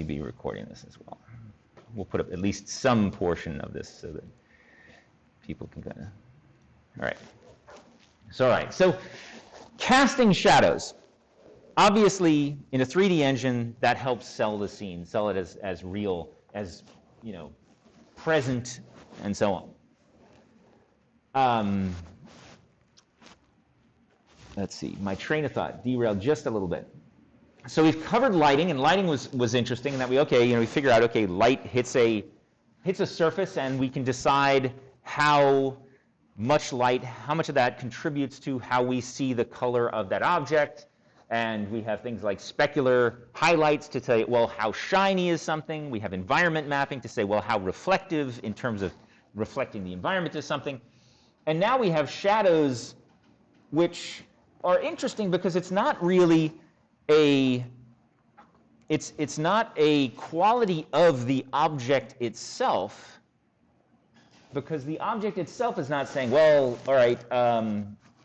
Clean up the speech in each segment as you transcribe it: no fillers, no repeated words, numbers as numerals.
be recording this as well. We'll put up at least some portion of this so that people can kind of, all right. So, all right, so casting shadows. Obviously, in a 3D engine, that helps sell the scene, sell it as real, as, you know, present, and so on. Let's see, my train of thought derailed just a little bit. So we've covered lighting, and lighting was interesting in that we figure out, okay, light hits a surface, and we can decide how much light, how much of that contributes to how we see the color of that object. And we have things like specular highlights to tell you, well, how shiny is something. We have environment mapping to say, well, how reflective in terms of reflecting the environment is something. And now we have shadows, which are interesting because it's not really it's not a quality of the object itself, because the object itself is not saying, well, all right,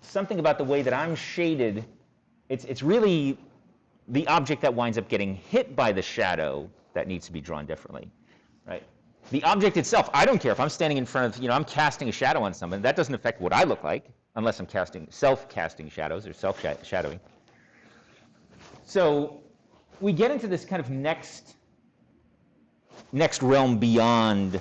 something about the way that I'm shaded. It's really the object that winds up getting hit by the shadow that needs to be drawn differently, right? The object itself, I don't care if I'm standing in front of, I'm casting a shadow on someone. That doesn't affect what I look like, unless I'm self-casting shadows or self-shadowing. So we get into this kind of next realm beyond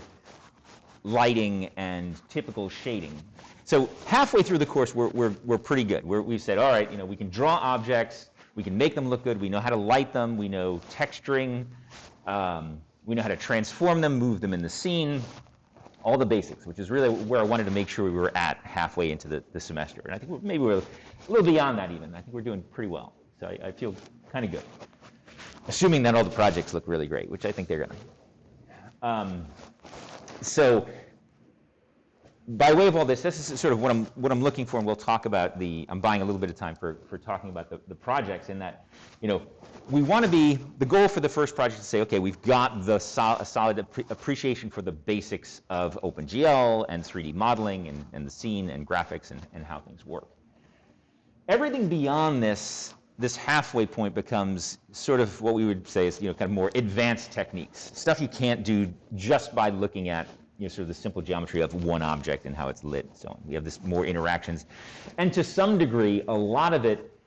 lighting and typical shading. So halfway through the course, we're pretty good. We've said, all right, we can draw objects, we can make them look good, we know how to light them, we know texturing, we know how to transform them, move them in the scene, all the basics, which is really where I wanted to make sure we were at halfway into the semester. And I think maybe we're a little beyond that even. I think we're doing pretty well. So I feel kind of good. Assuming that all the projects look really great, which I think they're going to. So by way of all this is sort of what I'm looking for, and we'll talk about I'm buying a little bit of time for talking about the projects, in that, we want to be, the goal for the first project is to say, okay, we've got a solid appreciation for the basics of OpenGL and 3D modeling and the scene and graphics and how things work. Everything beyond this halfway point becomes sort of what we would say is, kind of more advanced techniques, stuff you can't do just by looking at sort of the simple geometry of one object and how it's lit and so on. We have this more interactions. And to some degree, a lot of it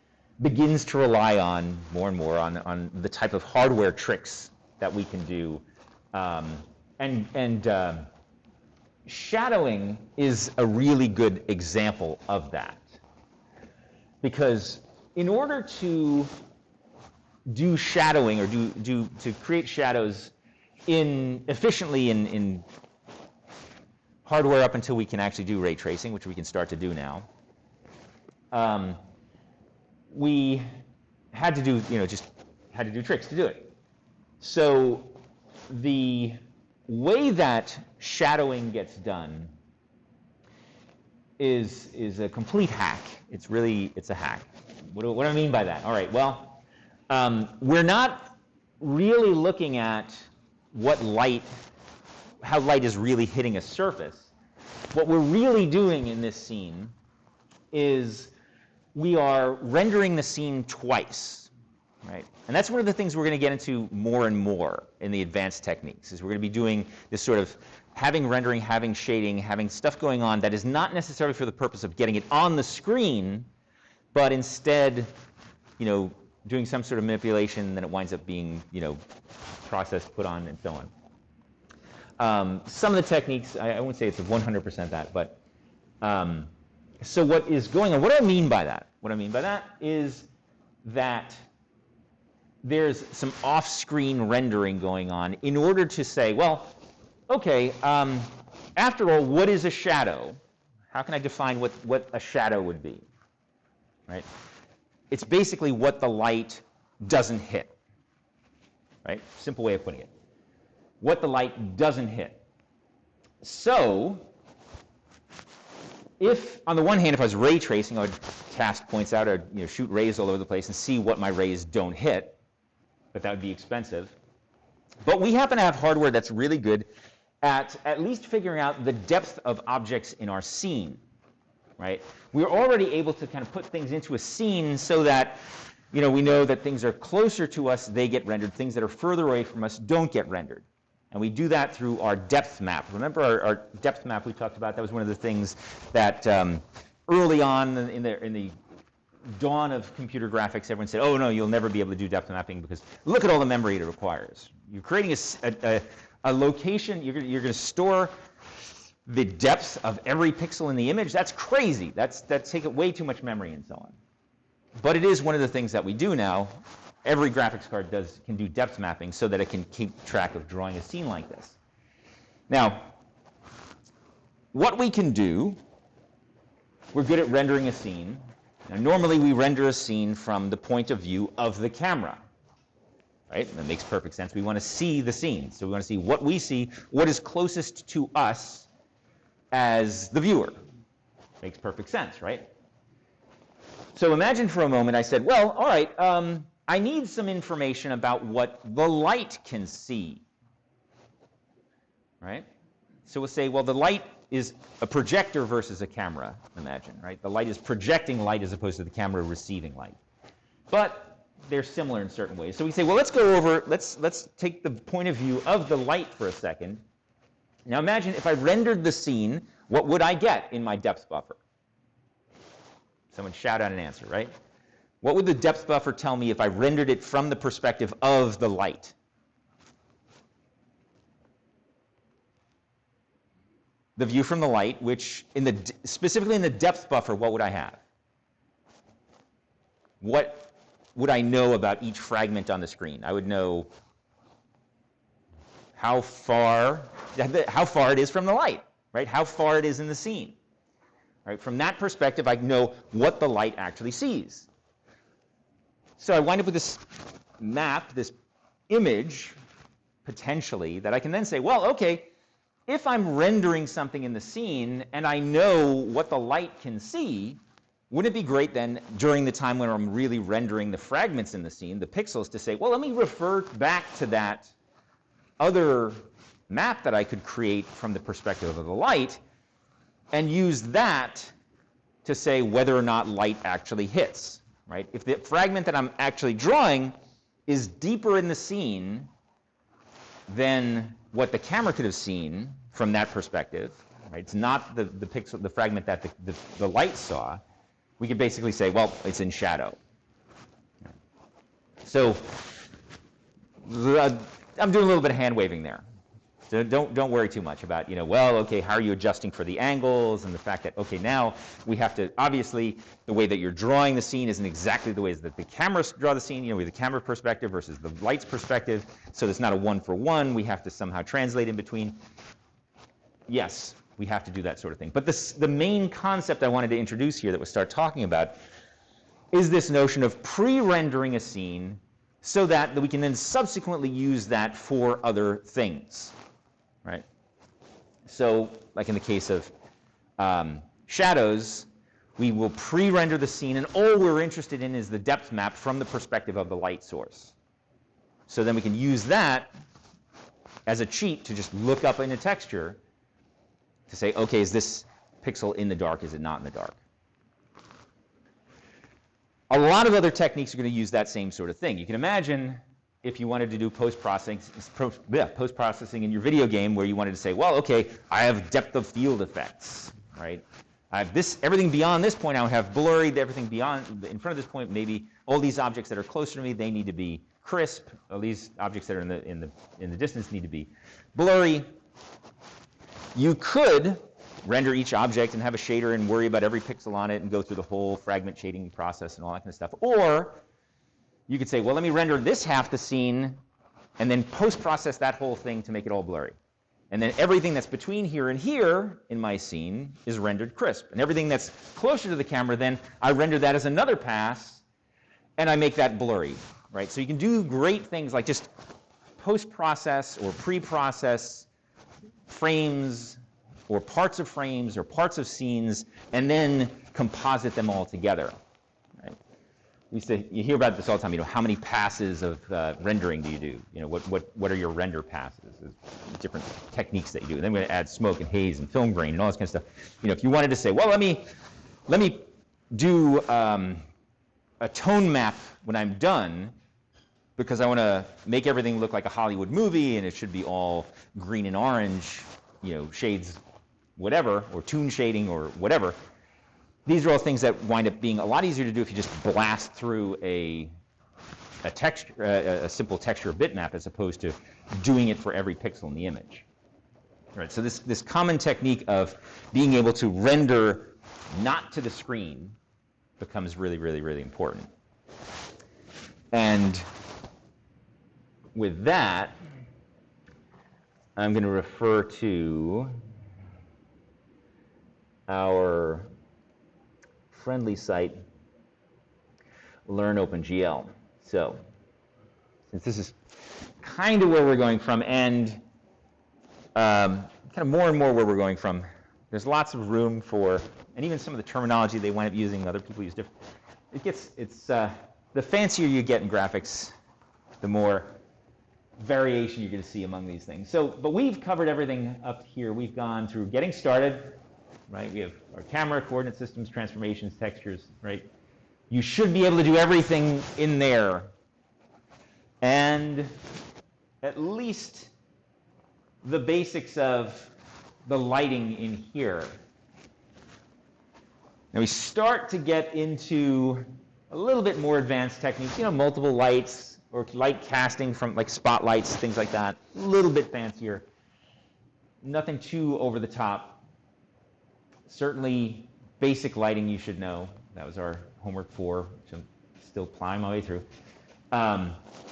begins to rely on, more and more, on the type of hardware tricks that we can do. Shadowing is a really good example of that. Because in order to do shadowing, or to create shadows efficiently in hardware up until we can actually do ray tracing, which we can start to do now, we had to do, had to do tricks to do it. So the way that shadowing gets done is a complete hack. It's a hack. What do I mean by that? All right, well, we're not really looking at how light is really hitting a surface. What we're really doing in this scene is we are rendering the scene twice, right? And that's one of the things we're going to get into more and more in the advanced techniques, is we're going to be doing this sort of having rendering, having shading, having stuff going on that is not necessarily for the purpose of getting it on the screen, but instead, doing some sort of manipulation, and then it winds up being, processed, put on, and so on. Some of the techniques, I wouldn't say it's 100% that, but so what is going on? What do I mean by that? What I mean by that is that there's some off-screen rendering going on in order to say, well, okay, after all, what is a shadow? How can I define what a shadow would be? Right? It's basically what the light doesn't hit. Right? Simple way of putting it. What the light doesn't hit. So, if, on the one hand, if I was ray tracing, I would cast points out or shoot rays all over the place and see what my rays don't hit, but that would be expensive. But we happen to have hardware that's really good at least figuring out the depth of objects in our scene, right? We're already able to kind of put things into a scene so that we know that things are closer to us, they get rendered. Things that are further away from us don't get rendered. And we do that through our depth map. Remember our depth map we talked about? That was one of the things that early on in the dawn of computer graphics, everyone said, oh no, you'll never be able to do depth mapping because look at all the memory it requires. You're creating a location, you're going to store the depth of every pixel in the image. That's crazy. That's taking way too much memory and so on. But it is one of the things that we do now. Every graphics card can do depth mapping so that it can keep track of drawing a scene like this. Now, what we can do, we're good at rendering a scene. Now, normally we render a scene from the point of view of the camera. Right? That makes perfect sense. We want to see the scene. So we want to see what we see, what is closest to us as the viewer. Makes perfect sense, right? So imagine for a moment I said, well, all right, I need some information about what the light can see. Right? So we'll say, well, the light is a projector versus a camera, imagine, right? The light is projecting light as opposed to the camera receiving light. But they're similar in certain ways. So we say, well, let's go over, let's take the point of view of the light for a second. Now imagine if I rendered the scene, what would I get in my depth buffer? Someone shout out an answer, right? What would the depth buffer tell me if I rendered it from the perspective of the light? The view from the light, which specifically in the depth buffer, what would I have? What would I know about each fragment on the screen? I would know how far it is from the light, right? How far it is in the scene. Right? From that perspective, I know what the light actually sees. So I wind up with this map, this image, potentially, that I can then say, well, okay, if I'm rendering something in the scene and I know what the light can see, wouldn't it be great then, during the time when I'm really rendering the fragments in the scene, the pixels, to say, well, let me refer back to that other map that I could create from the perspective of the light, and use that to say whether or not light actually hits, right? If the fragment that I'm actually drawing is deeper in the scene than what the camera could have seen from that perspective, right? It's not the fragment that the light saw, we could basically say, well, it's in shadow. So I'm doing a little bit of hand waving there. So don't worry too much about, well, okay, how are you adjusting for the angles and the fact that, okay, now we have to, obviously, the way that you're drawing the scene isn't exactly the way that the cameras draw the scene, with the camera perspective versus the light's perspective, so it's not a one-for-one. We have to somehow translate in between. Yes, we have to do that sort of thing. But the main concept I wanted to introduce here that we'll start talking about is this notion of pre-rendering a scene so that we can then subsequently use that for other things. Right? So, like in the case of shadows, we will pre-render the scene, and all we're interested in is the depth map from the perspective of the light source. So then we can use that as a cheat to just look up in a texture to say, okay, is this pixel in the dark? Is it not in the dark? A lot of other techniques are going to use that same sort of thing. You can imagine if you wanted to do post-processing in your video game where you wanted to say, well, okay, I have depth of field effects, right? I have everything beyond this point I would have blurry, everything beyond, in front of this point, maybe all these objects that are closer to me, they need to be crisp. All these objects that are in the distance need to be blurry. You could render each object and have a shader and worry about every pixel on it and go through the whole fragment shading process and all that kind of stuff. Or you could say, well, let me render this half the scene and then post-process that whole thing to make it all blurry. And then everything that's between here and here in my scene is rendered crisp. And everything that's closer to the camera, then I render that as another pass and I make that blurry, right? So you can do great things like just post-process or pre-process frames or parts of frames or parts of scenes and then composite them all together. You hear about this all the time. How many passes of rendering do you do? What are your render passes? There's different techniques that you do. And then we're going to add smoke and haze and film grain and all this kind of stuff. If you wanted to say, well, let me do a a tone map when I'm done, because I want to make everything look like a Hollywood movie, and it should be all green and orange, shades, whatever, or tune shading or whatever. These are all things that wind up being a lot easier to do if you just blast through a simple texture bitmap as opposed to doing it for every pixel in the image. Right, so this common technique of being able to render not to the screen becomes really, really, really important. And with that, I'm going to refer to our friendly site, Learn OpenGL. So, since this is kind of where we're going from, and kind of more and more where we're going from, there's lots of room for, and even some of the terminology they wind up using, other people use different. The fancier you get in graphics, the more variation you're going to see among these things. So, but we've covered everything up here. We've gone through getting started, right? We have our camera, coordinate systems, transformations, textures, right? You should be able to do everything in there. And at least the basics of the lighting in here. Now we start to get into a little bit more advanced techniques, multiple lights or light casting from like spotlights, things like that. A little bit fancier. Nothing too over the top. Certainly basic lighting you should know. That was our homework 4, which I'm still plowing my way through.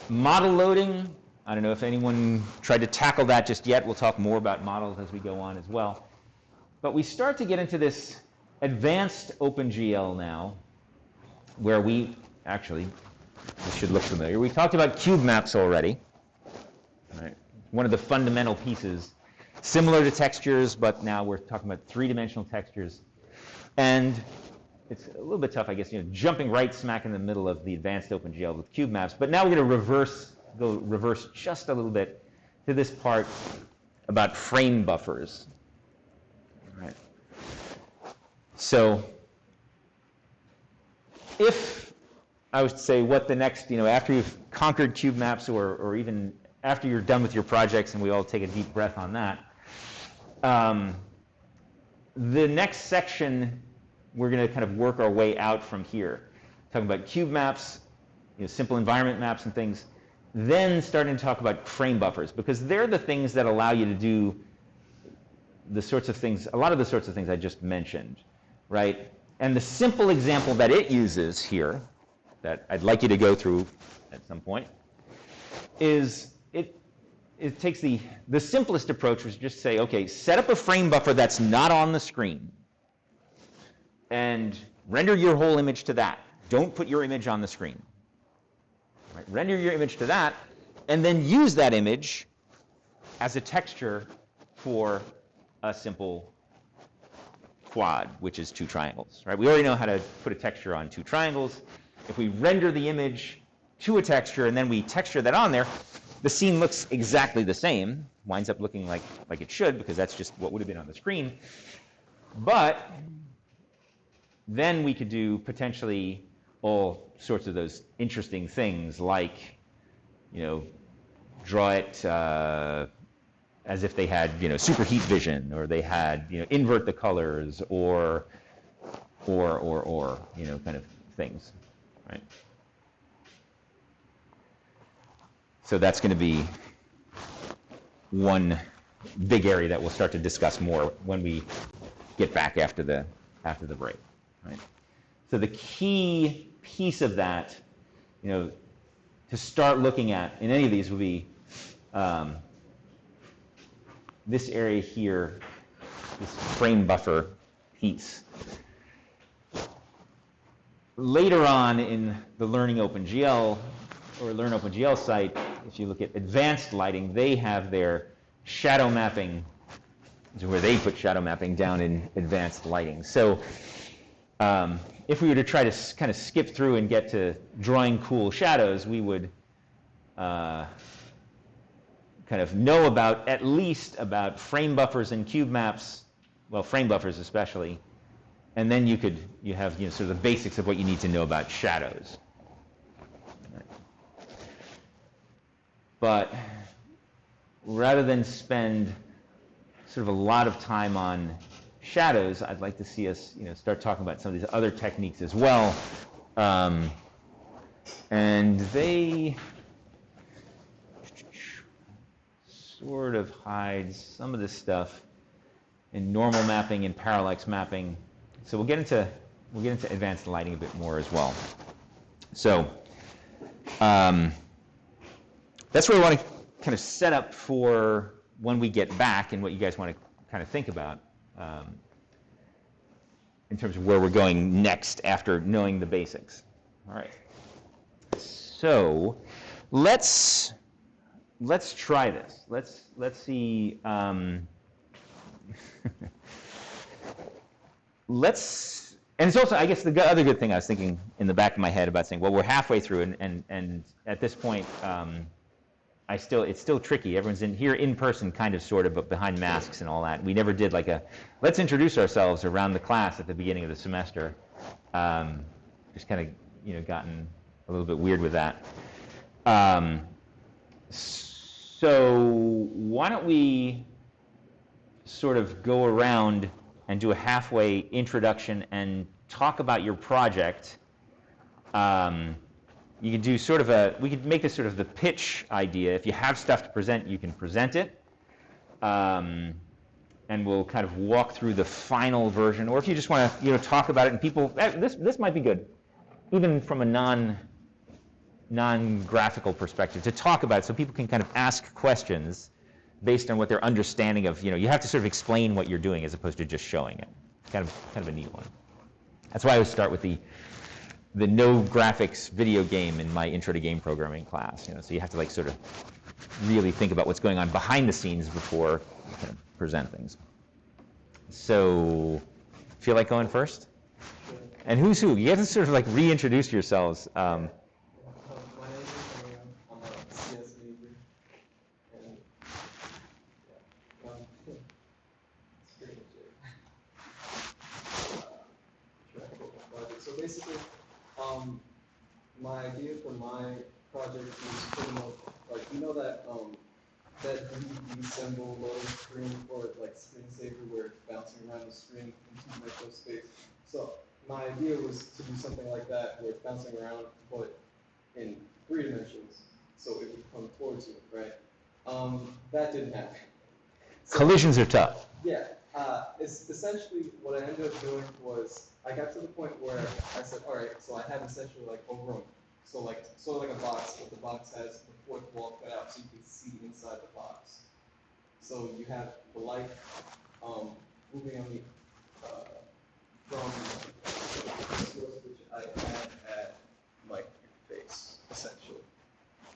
Model loading. I don't know if anyone tried to tackle that just yet. We'll talk more about models as we go on as well. But we start to get into this advanced OpenGL now, where we actually, this should look familiar. We talked about cube maps already. Right? One of the fundamental pieces, similar to textures, but now we're talking about three-dimensional textures. And it's a little bit tough, I guess, jumping right smack in the middle of the advanced OpenGL with cube maps. But now we're going to go reverse just a little bit to this part about frame buffers. All right. So if I was to say what the next, after you've conquered cube maps or even after you're done with your projects, and we all take a deep breath on that, the next section, we're going to kind of work our way out from here. Talking about cube maps, simple environment maps and things, then starting to talk about frame buffers, because they're the things that allow you to do the sorts of things, a lot of the sorts of things I just mentioned, right? And the simple example that it uses here, that I'd like you to go through at some point, is it takes the simplest approach, which is just say, okay, set up a frame buffer that's not on the screen, and render your whole image to that. Don't put your image on the screen. Right? Render your image to that, and then use that image as a texture for a simple quad, which is 2 triangles. Right? We already know how to put a texture on 2 triangles. If we render the image to a texture and then we texture that on there, the scene looks exactly the same, winds up looking like it should, because that's just what would have been on the screen. But then we could do potentially all sorts of those interesting things, like, draw it as if they had, superheat vision, or they had, invert the colors, or kind of things, right? So that's going to be one big area that we'll start to discuss more when we get back after the break, right? So the key piece of that, to start looking at in any of these would be this area here, this frame buffer piece. Later on in the Learning OpenGL or Learn OpenGL site, if you look at advanced lighting, they have their shadow mapping, where they put shadow mapping down in advanced lighting. So if we were to try to kind of skip through and get to drawing cool shadows, we would kind of know about, at least about frame buffers and cube maps, well, frame buffers especially, And then you have sort of the basics of what you need to know about shadows. But rather than spend sort of a lot of time on shadows, I'd like to see us start talking about some of these other techniques as well. And they sort of hide some of this stuff in normal mapping and parallax mapping. So we'll get into advanced lighting a bit more as well. So that's where we want to kind of set up for when we get back and what you guys want to kind of think about in terms of where we're going next after knowing the basics. All right. So let's try this. Let's see. And it's also, I guess, the other good thing I was thinking in the back of my head about saying, well, we're halfway through, and at this point, it's still tricky. Everyone's here in person, kind of, sort of, but behind masks and all that. We never did like let's introduce ourselves around the class at the beginning of the semester. Just kind of, gotten a little bit weird with that. So why don't we sort of go around and do a halfway introduction and talk about your project. You could do sort of we could make this sort of the pitch idea. If you have stuff to present, you can present it. And we'll kind of walk through the final version. Or if you just want to, talk about it, and people, this might be good, even from a non-graphical perspective, to talk about it so people can kind of ask questions based on what their understanding of, you have to sort of explain what you're doing as opposed to just showing it. Kind of a neat one. That's why I always start with the no graphics video game in my intro to game programming class. So you have to like sort of really think about what's going on behind the scenes before you can present things. So, feel like going first? Sure. And who's who? You have to sort of like reintroduce yourselves. My name is William. I'm a CS major, and that's pretty much it. So basically, my idea for my project is pretty much like that DVD symbol loading screen for like screensaver where it's bouncing around the screen into micro space. So my idea was to do something like that where it's bouncing around but in 3 dimensions, so it would come towards you, right? That didn't happen. So, collisions are tough. Yeah, it's essentially what I ended up doing was I got to the point where I said, all right, so I have essentially like a room. So like sort of like a box, but the box has the 4th wall cut out so you can see inside the box. So you have the light moving on the from the source which I had at like your face, essentially.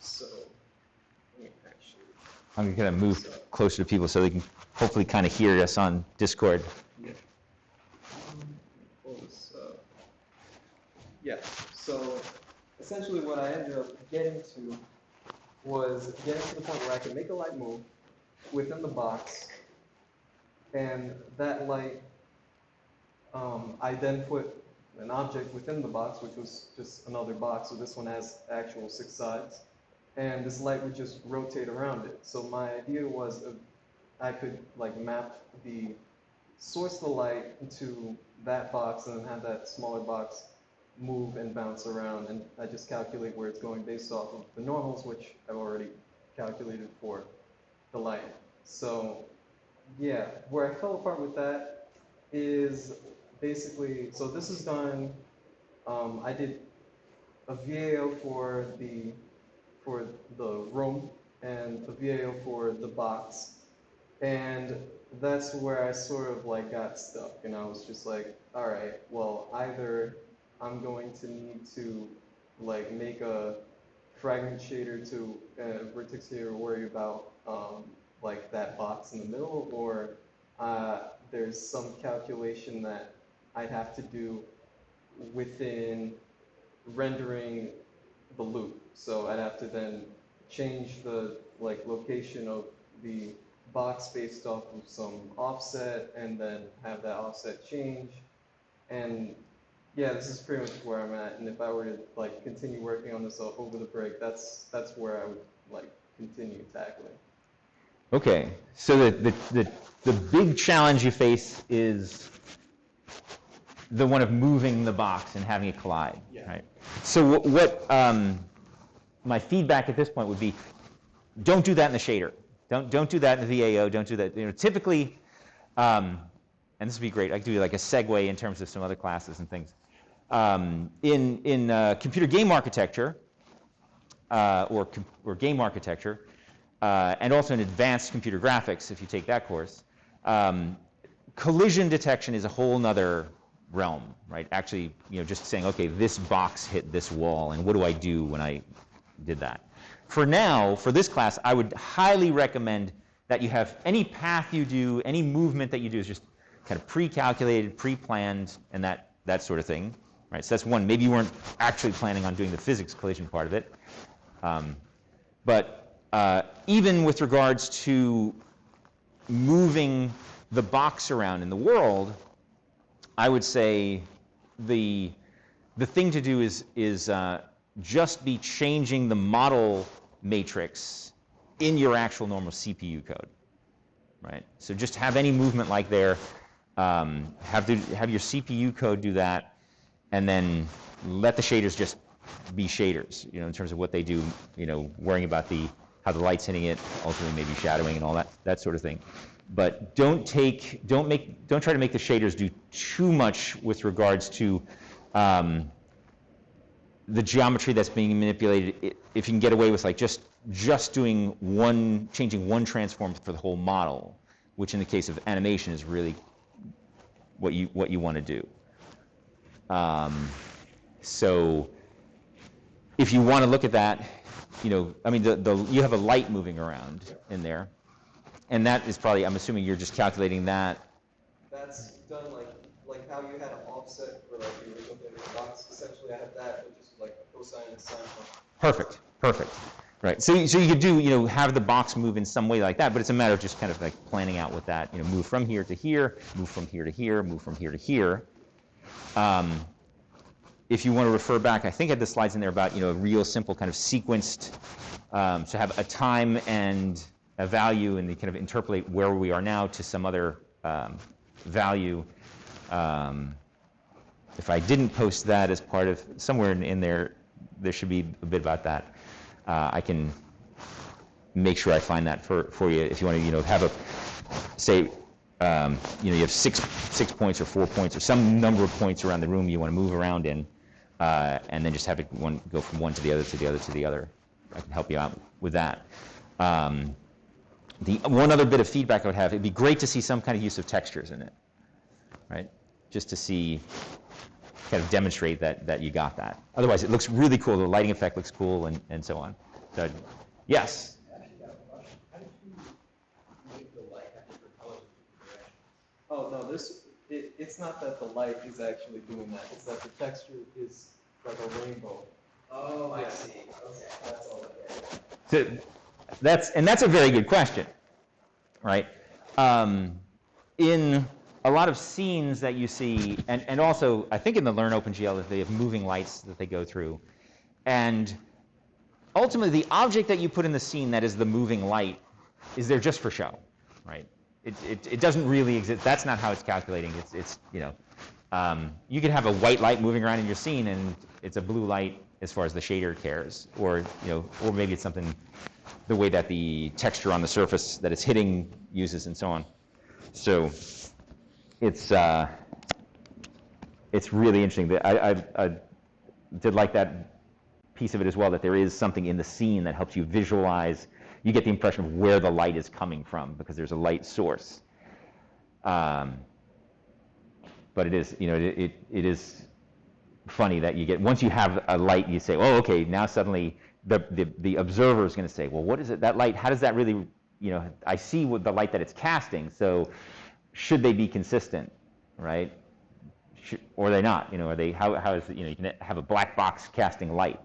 So let me actually. I'm going to move closer to people so they can hopefully kind of hear us on Discord. Yeah. Yeah. So essentially what I ended up getting to was getting to the point where I could make a light move within the box, and that light, I then put an object within the box, which was just another box, so this one has actual 6 sides, and this light would just rotate around it. So my idea was I could like map the source of the light into that box and then have that smaller box move and bounce around, and I just calculate where it's going based off of the normals, which I've already calculated for the light. So yeah, where I fell apart with that is basically, so this is done, I did a VAO for the room and a VAO for the box, and that's where I sort of like got stuck, and I was just like, all right, well, either I'm going to need to like make a fragment shader to vertex shader worry about like that box in the middle, or there's some calculation that I'd have to do within rendering the loop. So I'd have to then change the like location of the box based off of some offset, and then have that offset change, And yeah, this is pretty much where I'm at. And if I were to like continue working on this over the break, that's where I would like continue tackling. Okay, so the big challenge you face is the one of moving the box and having it collide, Yeah. right? So what my feedback at this point would be, don't do that in the shader. Don't do that in the VAO. Don't do that. You know, typically, and this would be great. I could do like a segue in terms of some other classes and things. In computer game architecture or game architecture, and also in advanced computer graphics, if you take that course, collision detection is a whole nother realm, right? Actually, you know, just saying, okay, this box hit this wall, and what do I do when I did that? For now, for this class, I would highly recommend that you have any path you do, any movement that you do is just kind of pre-calculated, pre-planned, and that sort of thing, right? So that's one. Maybe you weren't actually planning on doing the physics collision part of it. But even with regards to moving the box around in the world, I would say the thing to do is just be changing the model matrix in your actual normal CPU code, right? So just have any movement like there, have your CPU code do that, and then let the shaders just be shaders, you know, in terms of what they do, you know, worrying about how the light's hitting it, ultimately maybe shadowing and all that sort of thing. But don't try to make the shaders do too much with regards to the geometry that's being manipulated. If you can get away with like just changing one transform for the whole model, which in the case of animation is really what you want to do. So if you want to look at that, you know, I mean, you have a light moving around in there, and that is probably, I'm assuming you're just calculating that. That's done like how you had an offset for like the original thing in the box. Essentially, I have that, but just like cosine and sine. Perfect. Right. So you could do, you know, have the box move in some way like that, but it's a matter of just kind of like planning out with that, you know, move from here to here, move from here to here, move from here to here. If you want to refer back, I think I had the slides in there about, you know, a real simple kind of sequenced, to have a time and a value, and they kind of interpolate where we are now to some other value. If I didn't post that as part of, somewhere in there should be a bit about that. I can make sure I find that for you if you want to, you know, have say, you know, you have six points or 4 points or some number of points around the room you want to move around in, and then just have it go from one to the other to the other to the other. I can help you out with that. The one other bit of feedback I would have, it'd be great to see some kind of use of textures in it, right? Just to see, kind of demonstrate that you got that. Otherwise, it looks really cool. The lighting effect looks cool, and so on. So, yes. Oh no, it's not that the light is actually doing that. It's that the texture is like a rainbow. Oh, I see. Okay, that's all that is. So that's a very good question, right? In a lot of scenes that you see, and also I think in the Learn OpenGL they have moving lights that they go through, and ultimately the object that you put in the scene that is the moving light is there just for show, right? It doesn't really exist. That's not how it's calculating. It's you know, you could have a white light moving around in your scene and it's a blue light as far as the shader cares, or you know, or maybe it's something the way that the texture on the surface that it's hitting uses and so on. So it's really interesting. I did like that piece of it as well, that there is something in the scene that helps you visualize. You get the impression of where the light is coming from because there's a light source. But it is, you know, it is funny that you get, once you have a light, you say, oh, okay, now suddenly the observer is going to say, well, what is it, that light, how does that really, you know, I see what the light that it's casting, so should they be consistent, right? Or are they not? You know, are they, how is it, you know, you can have a black box casting light.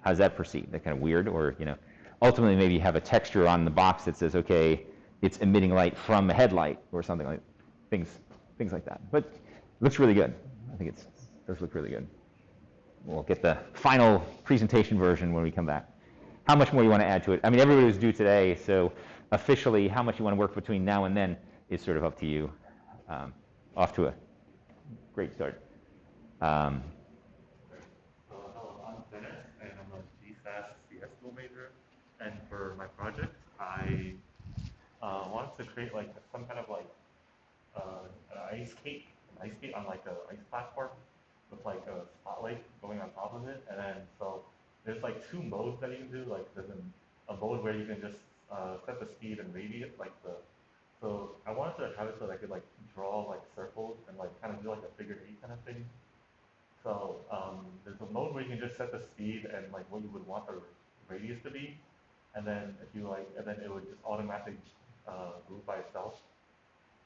How's that perceived? That kind of weird, or, you know, ultimately maybe you have a texture on the box that says, okay, it's emitting light from a headlight or something like, things like that. But it looks really good. I think it does look really good. We'll get the final presentation version when we come back. How much more you want to add to it? I mean, everybody was due today, so officially how much you want to work between now and then is sort of up to you. Off to a great start. Hello, I'm Dennis, and I'm a GSAS CS school major. And for my project, I wanted to create like some kind of like an ice skate on like an ice platform with like a spotlight going on top of it. And then so there's like two modes that you can do. Like there's a mode where you can just set the speed and radius, so I wanted to have it so that I could like draw like circles and like kind of do like a figure eight kind of thing. So there's a mode where you can just set the speed and like what you would want the radius to be, and then if you like, and then it would just automatically move by itself.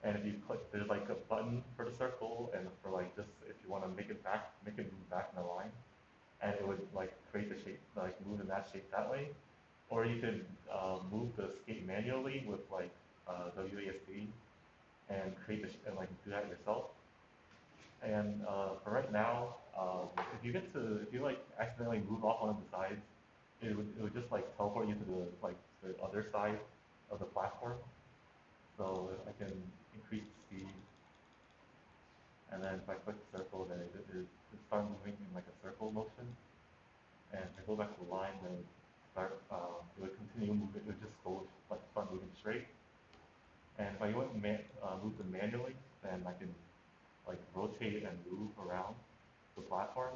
And if you click, there's like a button for the circle, and for like just if you want to make it move back in a line, and it would like create the shape, like move in that shape that way. Or you could move the skate manually with like WASD and create the and like do that yourself. And for right now, if you like accidentally move off one of the sides, it would just like teleport you to the other side of the platform. So I can increase the speed, and then if I click the circle, then it starts moving in like a circle motion. And if I go back to the line, then it would continue moving. It would just go like start moving straight. And if I move them manually, then I can like rotate and move around the platform.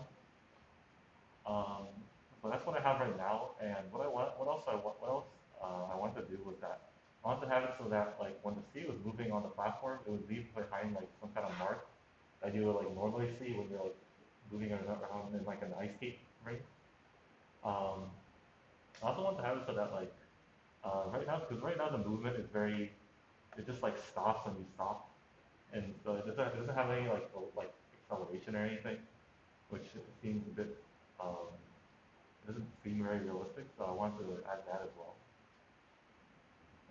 So that's what I have right now. And what else I wanted to do was that I wanted to have it so that like when the skate was moving on the platform, it would leave behind like some kind of mark that you would like normally see when you're like moving around in like an ice skate rink. I also want to have it so that like right now the movement is it just like stops when you stop, and so it doesn't have any like acceleration or anything, which seems a bit doesn't seem very realistic. So I wanted to add that as well.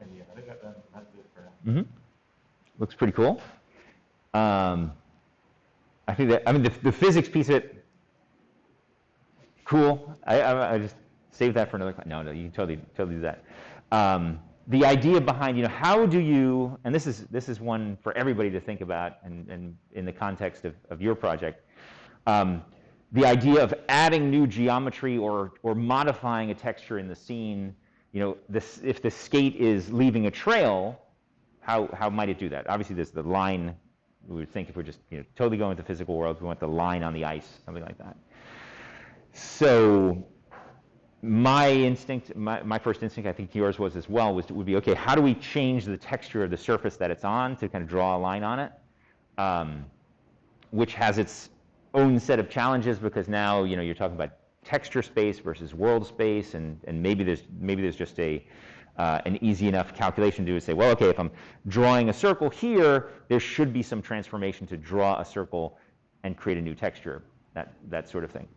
And yeah, I think that's it for now. Mm-hmm. Looks pretty cool. I think that, I mean, the physics piece of it, cool. I just save that for another class. No, you can totally do that. The idea behind, how do you, and this is one for everybody to think about, and in the context of your project, the idea of adding new geometry or modifying a texture in the scene. If the skate is leaving a trail, how might it do that? Obviously, there's the line. We would think if we're just totally going with the physical world, we want the line on the ice, something like that. So my first instinct, I think yours was as well, would be, okay, how do we change the texture of the surface that it's on to kind of draw a line on it, which has its own set of challenges, because now you're talking about texture space versus world space, and maybe there's just an easy enough calculation to do, is say, well, okay, if I'm drawing a circle here, there should be some transformation to draw a circle and create a new texture, that sort of thing.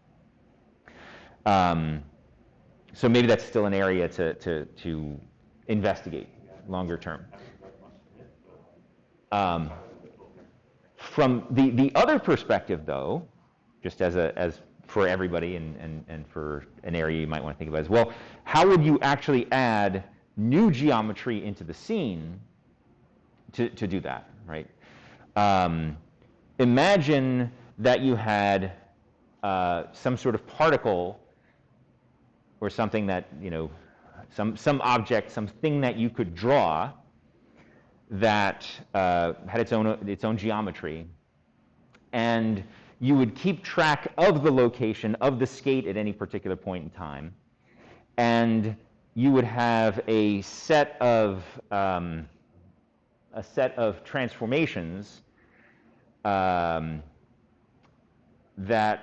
So maybe that's still an area to investigate longer term. From the other perspective, though, just as for everybody and for an area you might want to think about as well, how would you actually add new geometry into the scene to do that, right? Imagine that you had some sort of particle or something that, some object, something that you could draw that had its own geometry, and you would keep track of the location of the skate at any particular point in time, and you would have a set of transformations that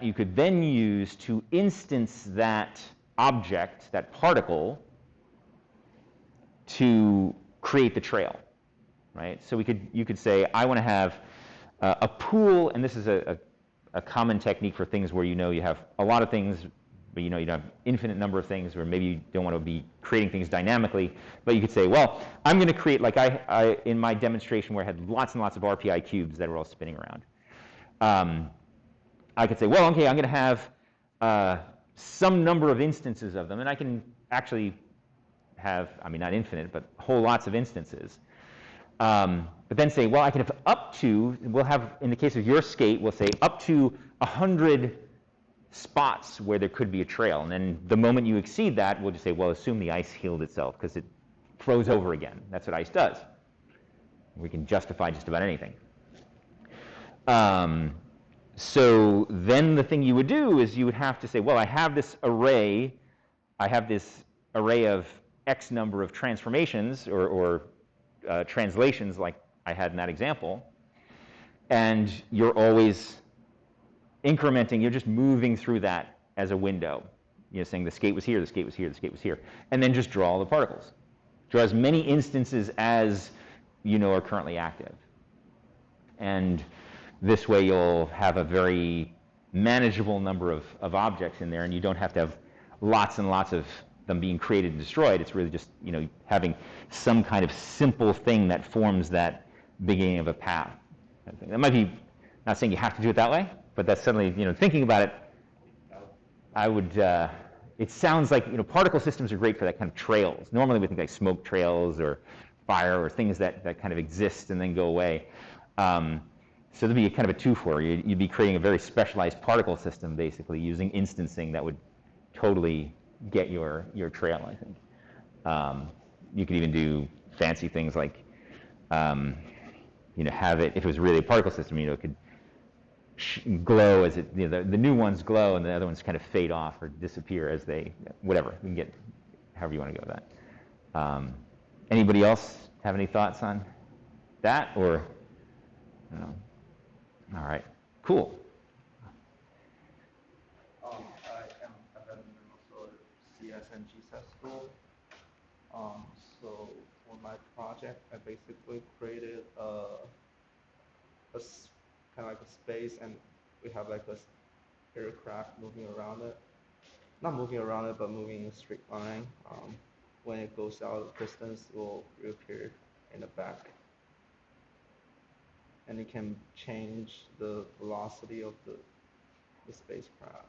you could then use to instance that object, that particle, to create the trail, right? So you could say, I want to have a pool, and this is a common technique for things where you have a lot of things, but you don't have infinite number of things, or maybe you don't want to be creating things dynamically. But you could say, well, I'm going to create, like I in my demonstration where I had lots and lots of RPI cubes that were all spinning around. I could say, well, okay, I'm going to have some number of instances of them, and I can actually have, I mean, not infinite, but whole lots of instances. But then say, well, I can have up to, we'll have, in the case of your skate, we'll say up to 100 spots where there could be a trail. And then the moment you exceed that, we'll just say, well, assume the ice healed itself, because it froze over again. That's what ice does. We can justify just about anything. So then the thing you would do is you would have to say, well, I have this array of X number of transformations or translations like I had in that example, and you're always incrementing, you're just moving through that as a window. You know, saying the skate was here, the skate was here, the skate was here, and then just draw all the particles. Draw as many instances as you know are currently active. And this way you'll have a very manageable number of objects in there, and you don't have to have lots and lots of them being created and destroyed. It's really just, you know, having some kind of simple thing that forms that beginning of a path. That might be, not saying you have to do it that way, but that's certainly, you know, thinking about it, I would, it sounds like, you know, particle systems are great for that kind of trails. Normally we think like smoke trails or fire or things that kind of exist and then go away. So there'd be a kind of a two-for. You'd be creating a very specialized particle system, basically, using instancing that would totally get your trail, I think. You could even do fancy things like, you know, have it, if it was really a particle system, you know, it could glow as it, you know, the new ones glow and the other ones kind of fade off or disappear as they, whatever. You can get however you want to go with that. Anybody else have any thoughts on that, or? No. All right, cool. I am a also CS and GSAT school. So for my project, I basically created kind of like a space, and we have like a aircraft moving around it. Not moving around it, but moving in a straight line. When it goes out of distance, it will reappear in the back. And it can change the velocity of the spacecraft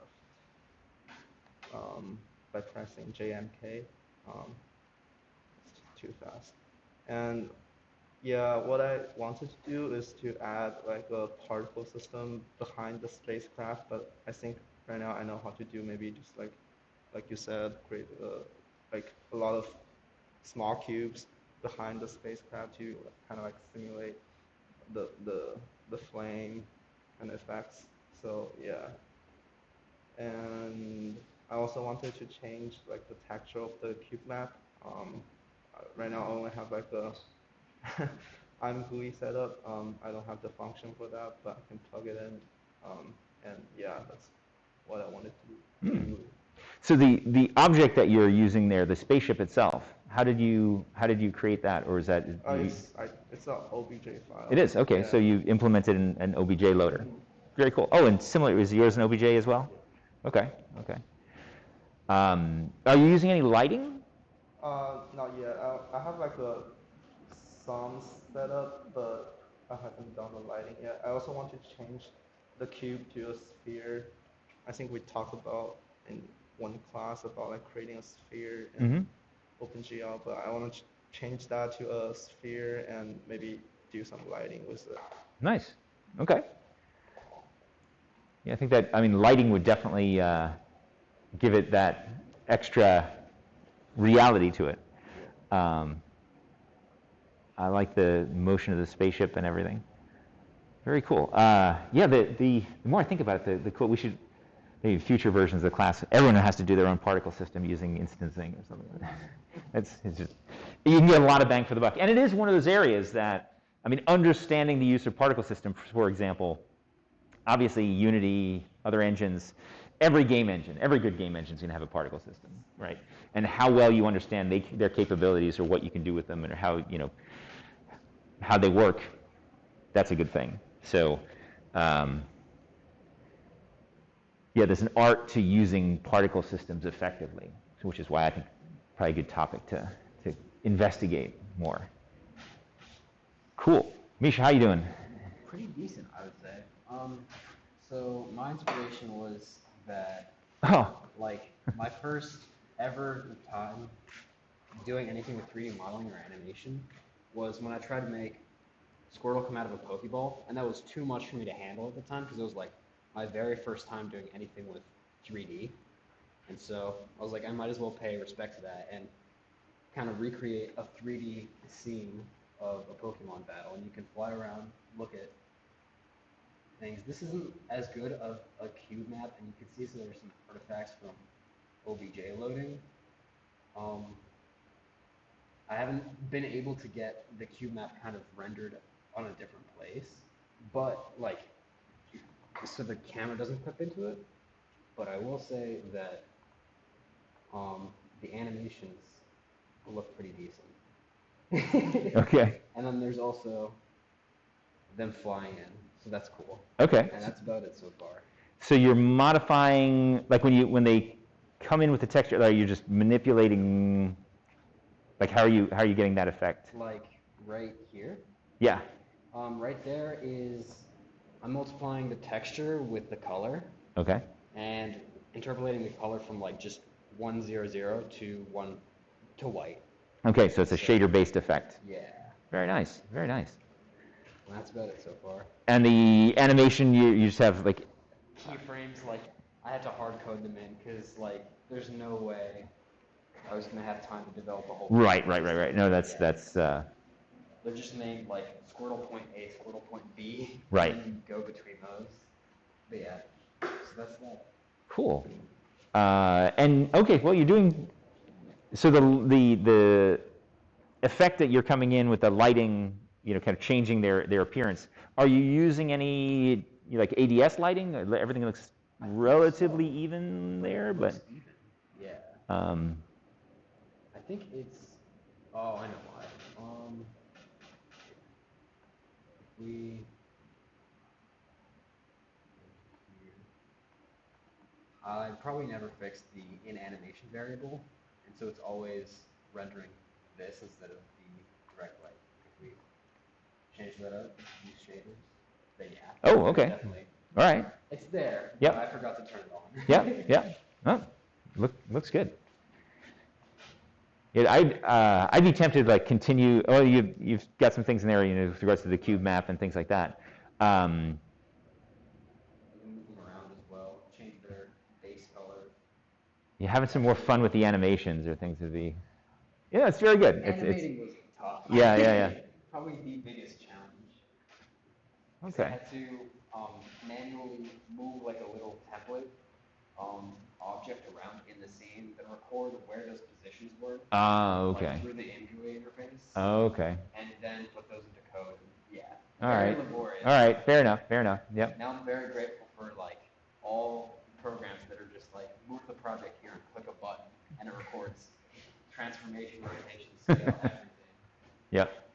by pressing JMK. It's too fast. And yeah, what I wanted to do is to add like a particle system behind the spacecraft, but I think right now I know how to do maybe just like you said, create like a lot of small cubes behind the spacecraft to kind of like simulate the flame and effects. So yeah, and I also wanted to change like the texture of the cube map. Right now I only have like a I'm GUI setup. I don't have the function for that, but I can plug it in. And yeah, that's what I wanted to do. So the object that you're using there, the spaceship itself, how did you create that, or is that? It's an OBJ file. It is, okay. Yeah. So you implemented an OBJ loader. Very cool. Oh, and similar, is yours an OBJ as well? Okay, okay. Are you using any lighting? Not yet. I have like some setup, but I haven't done the lighting yet. I also want to change the cube to a sphere. I think we talked about in one class about like creating a sphere in OpenGL, but I want to change that to a sphere and maybe do some lighting with it. Nice. Okay. Yeah, I think that, I mean, lighting would definitely give it that extra reality to it. I like the motion of the spaceship and everything. Very cool. Yeah, the more I think about it, the cool, we should, maybe future versions of the class, everyone has to do their own particle system using instancing or something like that. It's just, you can get a lot of bang for the buck. And it is one of those areas that, I mean, understanding the use of particle system, for example, obviously Unity, other engines, every good game engine is going to have a particle system, right? And how well you understand their capabilities or what you can do with them and how, you know, how they work, that's a good thing. So, yeah, there's an art to using particle systems effectively, which is why I think probably a good topic to investigate more. Cool. Misha, how you doing? Pretty decent, I would say. So my inspiration was that, Oh, like, my first ever time doing anything with 3D modeling or animation was when I tried to make Squirtle come out of a Pokeball, and that was too much for me to handle at the time because it was like my very first time doing anything with 3D. And so I was like, I might as well pay respect to that and kind of recreate a 3D scene of a Pokemon battle. And you can fly around, look at things. This isn't as good of a cube map, and you can see so there's some artifacts from OBJ loading. I haven't been able to get the cube map kind of rendered on a different place, but like, so the camera doesn't clip into it. But I will say that the animations look pretty decent. okay. And then there's also them flying in, so that's cool. Okay. And that's about it so far. So you're modifying, like when they come in with the texture, like you're just manipulating, like how are you getting that effect? Like right here. Yeah. Right there is, I'm multiplying the texture with the color. Okay. And interpolating the color from like just 100 to white. Okay, so it's a shader-based effect. Yeah. Very nice. Very nice. And that's about it so far. And the animation, you just have like Keyframes, like I had to hard code them in because like there's no way I was gonna have time to develop a whole. Right. No, that's. They're just named like Squirtle point A, Squirtle point B. Right. And you go between those. But yeah, so that's that. Cool. And okay, well, you're doing. So the effect that you're coming in with the lighting, kind of changing their appearance. Are you using any like ADS lighting? Everything looks relatively even there, but. Yeah. I think it's. Oh, I know why. If we. I probably never fixed the in animation variable, and so it's always rendering this instead of the direct light. If we change that up, use shaders, then yeah. Oh, okay. Definitely. All right. It's there. Yep. But I forgot to turn it on. Yeah. Oh, looks good. Yeah, I'd be tempted to like continue. Oh, you've got some things in there, with regards to the cube map and things like that. Move them around as well. Change their base color. You're having some more fun with the animations or things would be. Yeah, it's very good. Animating was tough. Yeah. Probably the biggest challenge. Okay. I had to manually move like a little template object around in the scene, then record where those positions were. Okay. Like through the MQA interface. Okay. And then put those into code. Yeah. All very right. laborious. All right. Fair enough. Yep. Now I'm very grateful for like all programs that are just like move the project here and click a button and it records transformation, rotation, scale, everything. Yep.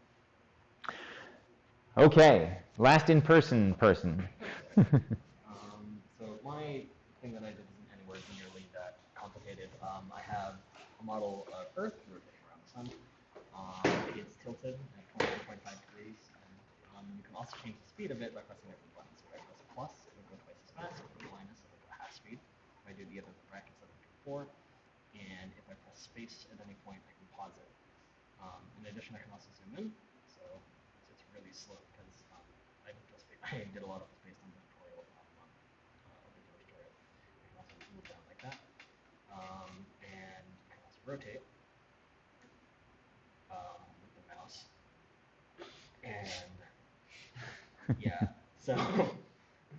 Okay. Last in-person person. So my thing that I did isn't anywhere nearly that complicated. I have a model of Earth rotating around the sun. It's tilted at 24.5 degrees, and you can also change the speed of it by pressing different buttons. So if I press plus, it would go twice as fast. If I press minus, it would go half speed. If I do the other brackets, it would do 4. And if I press space at any point, I can pause it. In addition, I can also zoom in, so it's really slow because I did a lot of space-time tutorial on video tutorial. I can also move down like that, and I can also rotate with the mouse. And yeah, so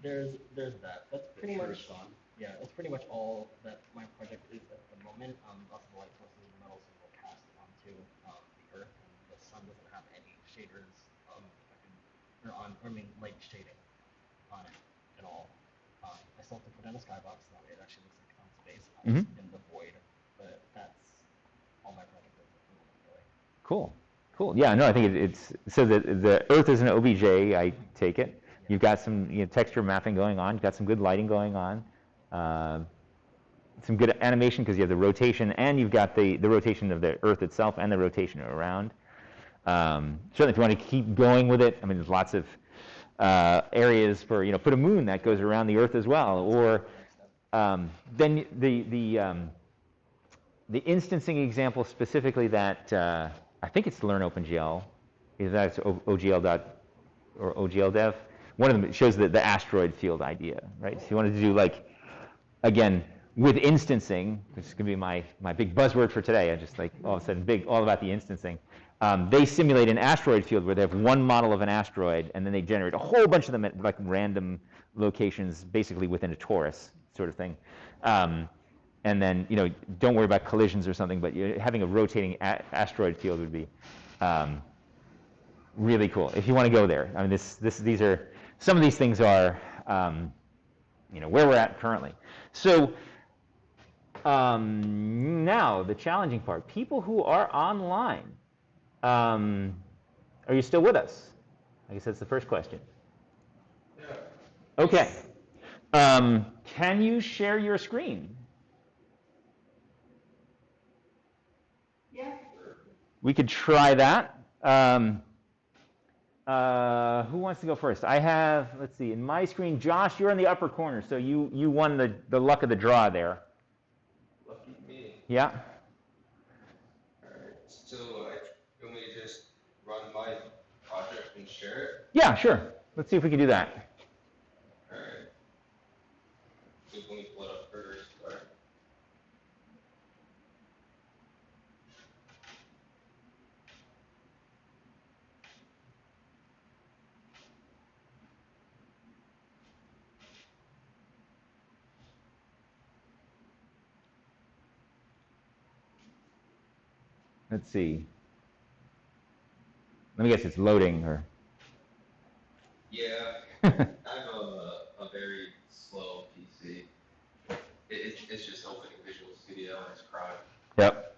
there's that. That's pretty much fun. Yeah, that's pretty much all that my project is at the moment. Also, the light sources and metals will cast onto the Earth, and the sun doesn't have any shaders light shading on it at all. I still have to put in a skybox, that way it actually looks like it's on space, not just in the void. But that's all my project is at the moment, really. Cool. Yeah, no, I think it's so the Earth is an OBJ. I take it. Yeah. You've got some texture mapping going on. You've got some good lighting going on. Some good animation because you have the rotation, and you've got the rotation of the Earth itself and the rotation around. Certainly, if you want to keep going with it, I mean, there's lots of areas for, put a moon that goes around the Earth as well. Or then the instancing example specifically that I think it's Learn OpenGL, is that it's OGL or OGL dev. One of them shows the asteroid field idea, right? So you wanted to do like, again, with instancing, which is going to be my big buzzword for today. I just like all of a sudden all about the instancing. They simulate an asteroid field where they have one model of an asteroid, and then they generate a whole bunch of them at like random locations, basically within a torus sort of thing. And then, don't worry about collisions or something, but having a rotating asteroid field would be really cool if you want to go there. I mean, these are some of these things are, where we're at currently. So now the challenging part: people who are online. Are you still with us? I guess that's the first question. Yeah. Okay. Can you share your screen? Yeah. We could try that. Who wants to go first? I have, let's see, in my screen, Josh, you're in the upper corner, so you won the luck of the draw there. Lucky me. Yeah. Alright, so you want me to just run my project and share it? Yeah, sure. Let's see if we can do that. Alright. So let me pull it up first. Alright. Let's see. Let me guess, it's loading or. Yeah, I have a very slow PC. It's just opening Visual Studio and it's crying. Yep.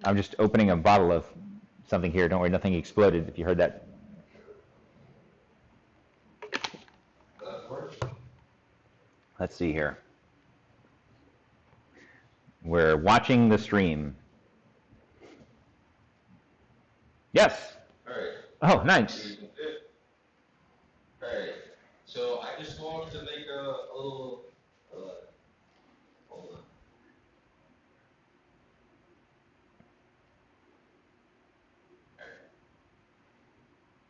I'm just opening a bottle of something here. Don't worry, nothing exploded if you heard that. Let's see here. We're watching the stream. Yes. Alright. Oh, nice. Alright. So I just wanted to make a little hold on. Alright.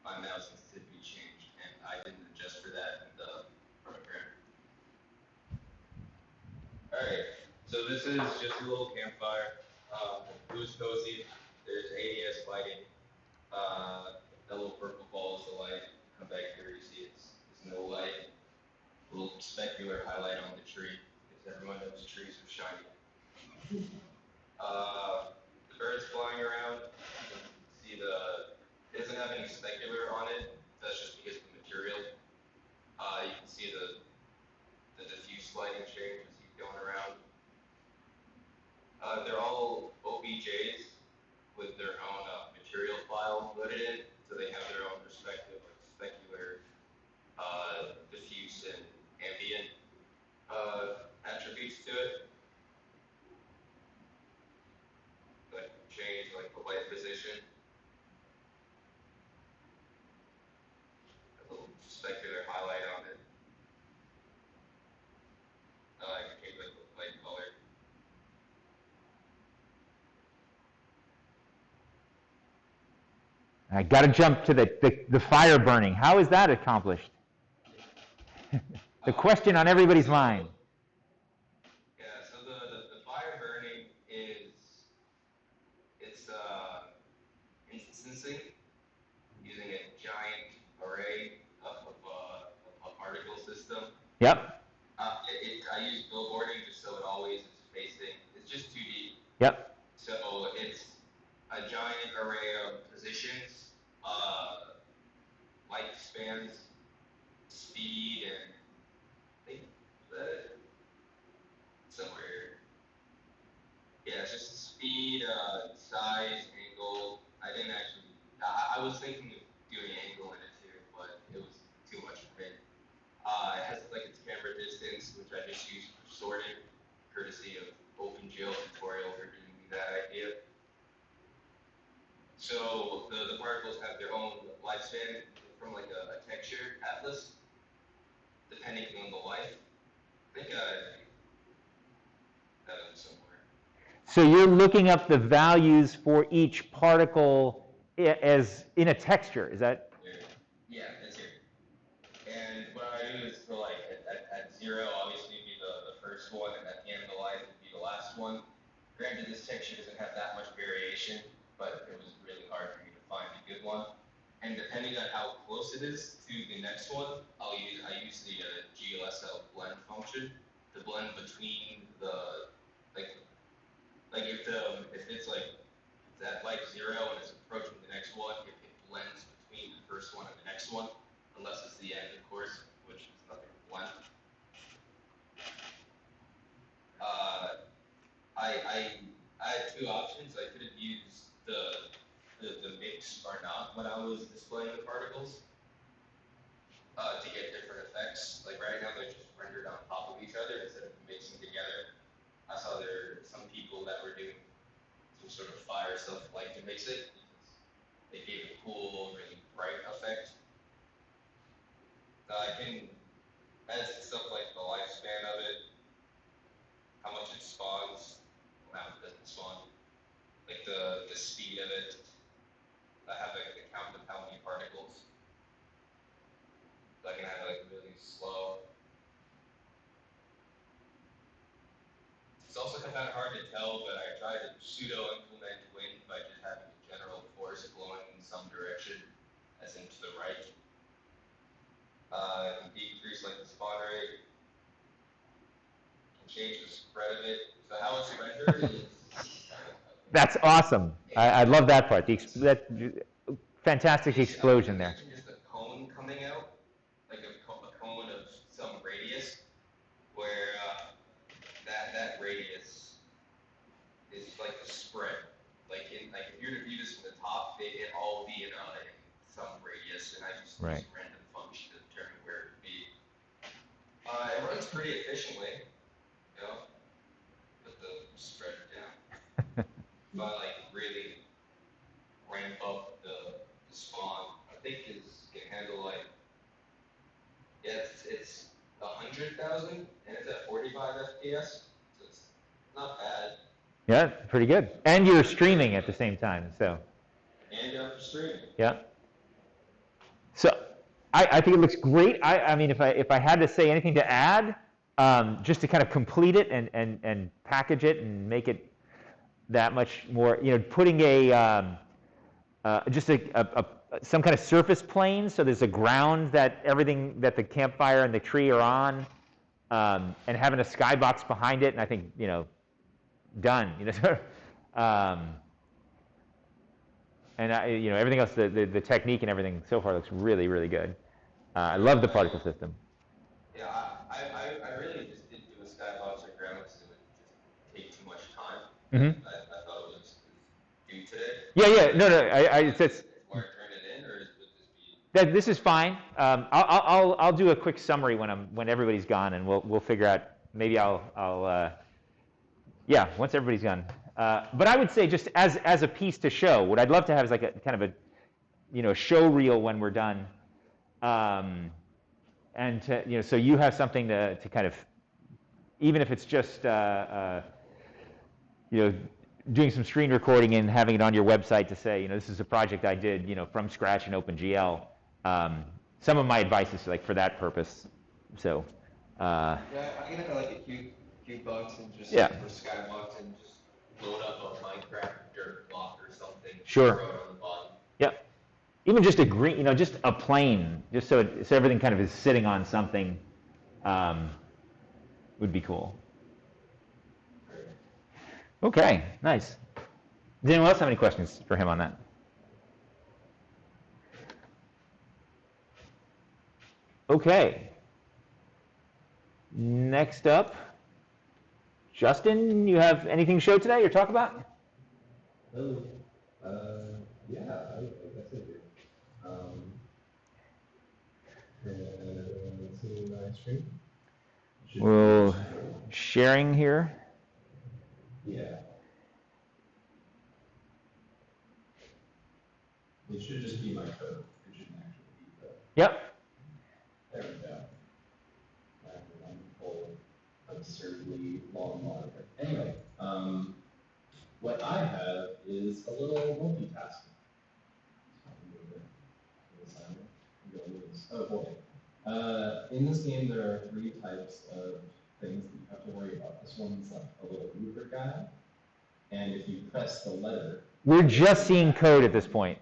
My mouse sensitivity changed and I didn't adjust for that in the program. Alright, so this is just a little campfire. It was cozy. There's ADS lighting. That little purple ball is the light. Come back here, you see it's no light. A little specular highlight on the tree, because everyone knows trees are shiny. The birds flying around. You can see it doesn't have any specular on it. That's just because of the material. You can see the diffuse lighting change as you going around. They're all OBJs with their own material file loaded in, so they have their own perspective, like specular, diffuse, and ambient attributes to it. Like change like the light position. A little specular highlight on it. I can change like the light color. I got to jump to the fire burning. How is that accomplished? The question on everybody's mind. Yeah, so the fire burning it's instancing using a giant array of a particle system. Yep. I use billboarding just so it always is facing. It's just 2D. Yep. So it's a giant array of positions, light spans, speed, and I think somewhere. Yeah, it's just speed, size, angle. I didn't actually. I was thinking of doing angle in it too, but it was too much for me. It has like its camera distance, which I just use for sorting, courtesy of OpenGL tutorial. So the particles have their own lifespan from like a texture atlas, depending on the life. I think I have it somewhere. So you're looking up the values for each particle as in a texture, is that? Yeah, it's here. And what I do is for like at 0, obviously would be the first one, and at the end of the life would be the last one. Granted, this texture doesn't have that much variation, but it was really hard for me to find a good one. And depending on how close it is to the next one, I use the GLSL blend function to blend between the like if it's like it's at life 0 and it's approaching the next one, it blends between the first one and the next one, unless it's the end, of course, which is nothing to blend. I had two options. I could have used the mix or not when I was displaying the particles to get different effects. Like right now, they're just rendered on top of each other instead of mixing together. I saw there were some people that were doing some sort of fire stuff like to mix it because they gave a cool, really bright effect. I can add stuff like the lifespan of it, how much it spawns, how it doesn't spawn, like the speed of it. I have like the count of how many particles. So I can have like really slow. It's also kind of hard to tell, but I tried to pseudo implement wind by just having a general force blowing in some direction, as in to the right. Decrease like the spawn rate, and change the spread of it. So how it's rendered is. That's awesome. I love that part. Fantastic explosion there. Just a cone coming out, like a cone of some radius, where that radius is like the spread. Like if you were to view this from the top, it'd all be in some radius, and I just use a random function to determine where it would be. It runs pretty efficiently, you know, put the spread down. If I like really ramp up the spawn, I think can handle like it's 100,000 and it's at 45 FPS, so it's not bad. Yeah, pretty good. And you're streaming at the same time, so. And for streaming. Yeah. So I think it looks great. I mean, if I had to say anything to add, just to kind of complete it and package it and make it that much more, putting just some kind of surface plane, so there's a ground that everything that the campfire and the tree are on, and having a skybox behind it, and I think done. And everything else, the technique and everything so far looks really, really good. I love the particle system. Yeah, I really just didn't do a skybox or ground because it would just take too much time. Mm-hmm. I thought it was due today. Yeah. No. It's where I turn it in, or would this be? This is fine. I'll do a quick summary when everybody's gone, and we'll figure out. Maybe once everybody's gone. But I would say just as a piece to show, what I'd love to have is like a kind of a show reel when we're done, and so you have something to kind of, even if it's just doing some screen recording and having it on your website to say, this is a project I did, from scratch in OpenGL. Some of my advice is like for that purpose. So. Yeah, I can have like a cube box and just for skybox and just load up a Minecraft dirt block or something. Sure. Throw it on the bottom. Yep. Even just a green, just a plane, just so everything kind of is sitting on something, would be cool. Okay, nice. Does anyone else have any questions for him on that? Okay. Next up, Justin, you have anything to show today or talk about? Oh, yeah, I guess I do. See my screen? Well, sharing here. Yeah. It should just be my code. It shouldn't actually be the. Yep. There we go. My wonderful, absurdly long moniker. Anyway, what I have is a little multitasking. Oh boy. In this game, there are 3 types of things that you have to worry about. This one's like a little rubric guy, and if you press the letter. We're just seeing code at this point.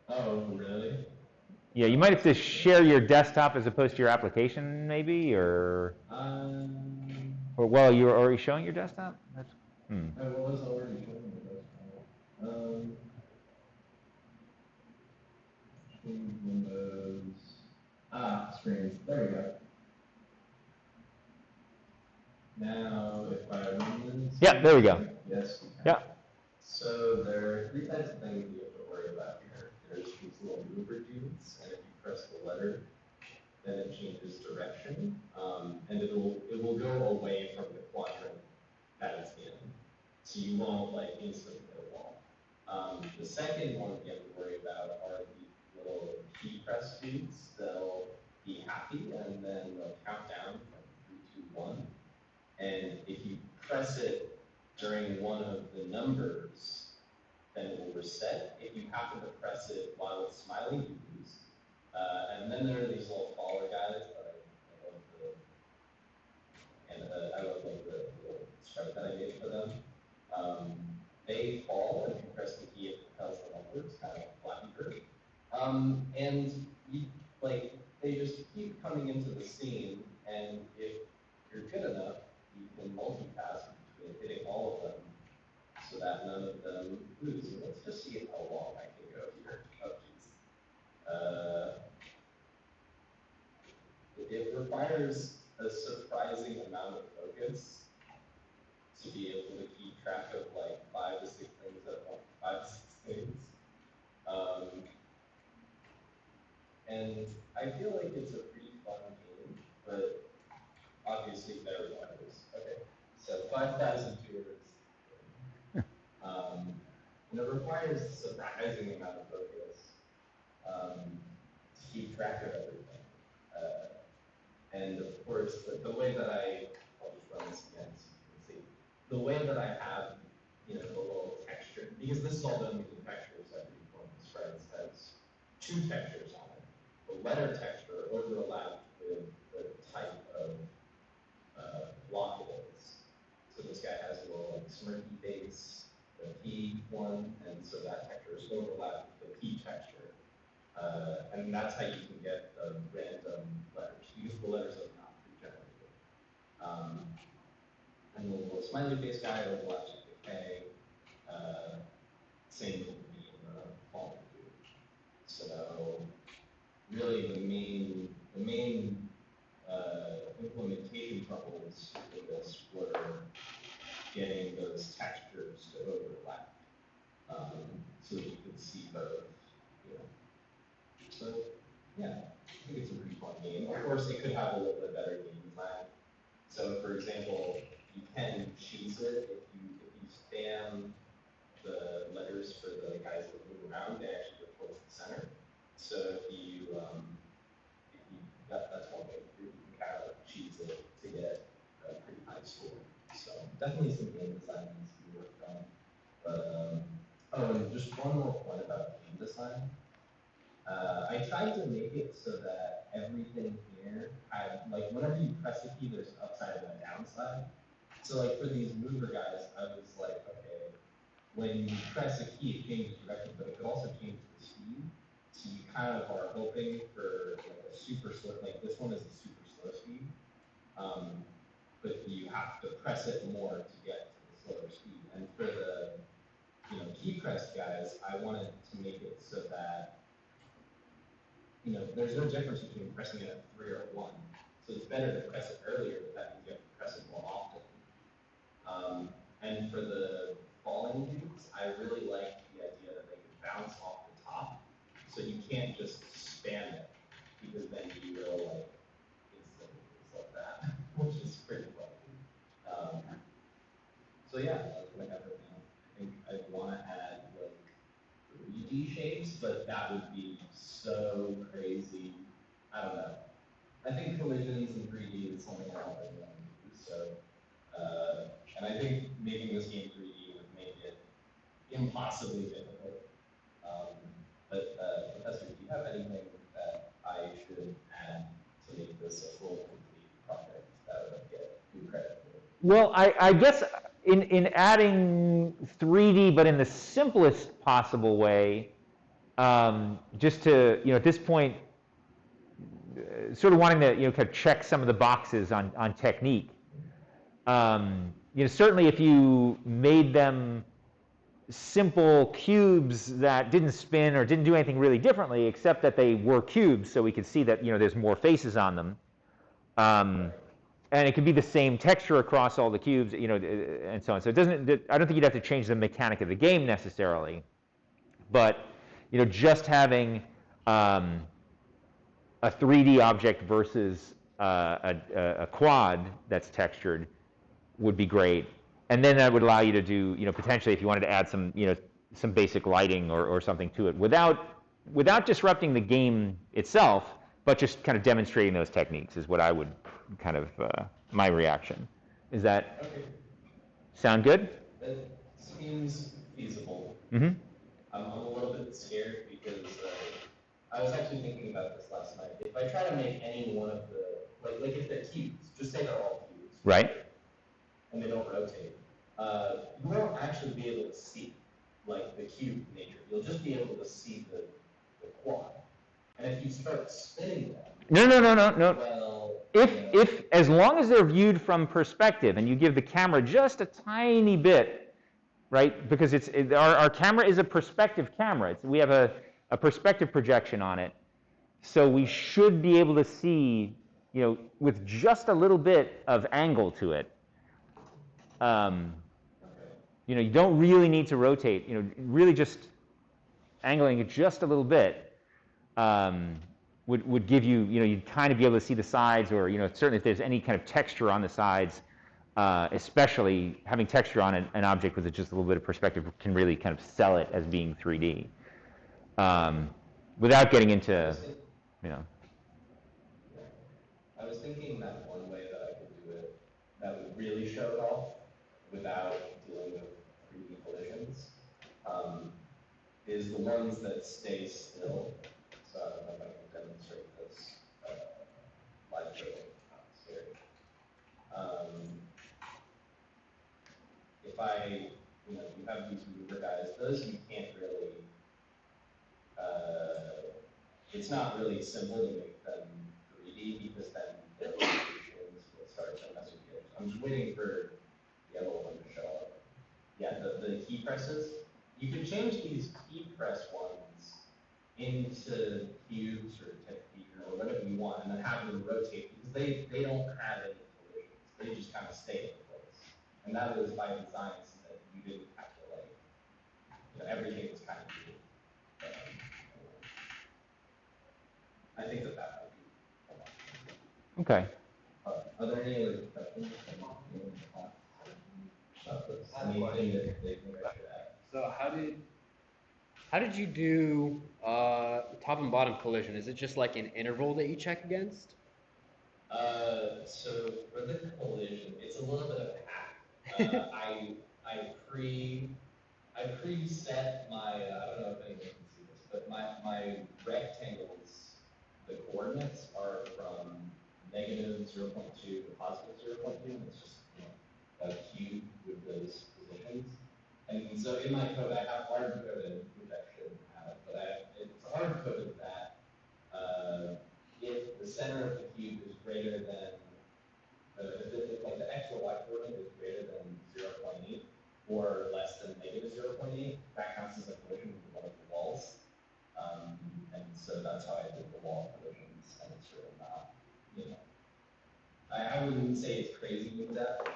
Oh, really? Yeah, you might have to share your desktop as opposed to your application, maybe, or well, you're already showing your desktop. That's, I was already showing the desktop. Windows. Screens. There we go. Now, if I run this. Yeah, there we go. Yes. Yeah. So there are 3 types of things you have to worry about here. There's these little mover dudes, and if you press the letter, then it changes direction, and it will go away from the quadrant that it's in. So you won't like instantly hit a wall. The second one you have to worry about are the little key press dudes. They'll be happy, and then they'll count down from 3, 2, 1. And if you press it during one of the numbers, then it will reset. If you happen to press it while it's smiling, you lose. And then there are these little faller guys that I love the little stripe that I made for them. They fall if you press the key, it propels them upwards, kind of like Flappy Bird. And you, they just keep coming into the scene, and if you're good enough, you can multitask between hitting all of them so that none of them lose. And let's just see how long I can go here. Oh, geez. It requires a surprising amount of focus to be able to keep track of like 5 to 6 things at once. 5 to 6 things. And I feel like it's a pretty fun game, but obviously there it is. Okay, so 5,000 viewers. And it requires a surprising amount of focus to keep track of everything. And of course, the way that I'll just run this again so you can see. The way that I have, the little texture, because this is all done using textures, every one of the sprites has 2 textures on it. The letter texture overlapped with the type of block it is. So this guy has a little like smirky face, the P one, and so that texture is overlapped with the P texture. And that's how you can get the random letters, because the letters are not pre-generated. And the little smiley face guy overlaps with the K, same with the B and the falling dude. So really the main implementation troubles with this were getting those textures to overlap, so that you could see both. So yeah, I think it's a pretty fun game. Of course, it could have a little bit better game design. So for example, you can choose it if you spam the letters for the guys that move around, they actually go towards the center. So if you that's one way you can kind of choose it to get a pretty high score. So definitely some game design needs to be worked on. But and just one more point about game design. I tried to make it so that everything here had, like, whenever you press a key, there's an upside and a downside. So like for these mover guys, I was like, okay, when you press a key, it changes direction, but it could also change the speed. So you kind of are hoping for like a super slow, like this one is a super slow speed, but you have to press it more to get to the slower speed. And for the key press guys, I wanted to make it so that there's no difference between pressing it at 3 or 1. So it's better to press it earlier, but that means you have to press it more often. And for the falling dudes, I really liked the idea that they could bounce off the top. So you can't just spam it, because then you will like instantly things like that, which is pretty fun. So yeah, that's what I got right now. I think I want to add like 3D 3D shapes, but that would be so crazy. I don't know. I think collisions in 3D is something I don't really want to do. So, and I think making this game 3D would make it impossibly difficult. Professor, do you have anything that I should add to make this a full, complete project that would get you credit for? Well, I guess in adding 3D, but in the simplest possible way, just to, at this point, sort of wanting to, kind of check some of the boxes on technique. Certainly if you made them simple cubes that didn't spin or didn't do anything really differently, except that they were cubes, so we could see that, there's more faces on them. And it could be the same texture across all the cubes, and so on. So it doesn't, I don't think you'd have to change the mechanic of the game necessarily, but, just having a 3D object versus a quad that's textured would be great. And then that would allow you to do, potentially if you wanted to add some, some basic lighting or something to it without disrupting the game itself, but just kind of demonstrating those techniques is what I would kind of, my reaction. Is that sound good? That seems feasible. Mm-hmm. I'm a little bit scared because I was actually thinking about this last night. If I try to make any one of the, like if they're cubes, just say they're all cubes. Right. And they don't rotate. You won't actually be able to see, like, the cube nature. You'll just be able to see the quad. And if you start spinning them, No. well, If as long as they're viewed from perspective and you give the camera just a tiny bit, right? Because our camera is a perspective camera. We have a perspective projection on it. So we should be able to see, with just a little bit of angle to it. You don't really need to rotate. Really just angling it just a little bit would give you, you'd kind of be able to see the sides, or certainly if there's any kind of texture on the sides, especially having texture on an object with just a little bit of perspective can really kind of sell it as being 3D. Without getting into, I was thinking that one way that I could do it that would really show it off without dealing with 3D collisions is the ones that stay still. So I don't know if I can demonstrate this live showing. If I, you have these mover guys, those you can't really, it's not really simple to make them 3D because then their rotations will start to mess with you. I'm just waiting for the yellow one to show up. Yeah, the key presses. You can change these key press ones into cubes or or whatever you want, and then have them rotate because they don't have any collisions. They just kind of stay in place. And that was by design so that you didn't have to everything was kind of unique. I think that might be. Okay. Are there any other questions? Anything that they think I should add? So how did you do top and bottom collision? Is it just like an interval that you check against? So for the collision, it's a little bit of a hack. I preset my I don't know if anyone can see this, but my rectangles, the coordinates are from -0.2 to +0.2, and it's just a cube with those positions. And so in my code, I have hard coded, which I shouldn't have, but it's hard coded that if the center of the cube is greater than, if like the x or y coordinate is greater than 0.8 or less than -0.8, that counts as a collision with one of the walls. And so that's how I did the wall collisions, and it's really not, I wouldn't say it's crazy in depth.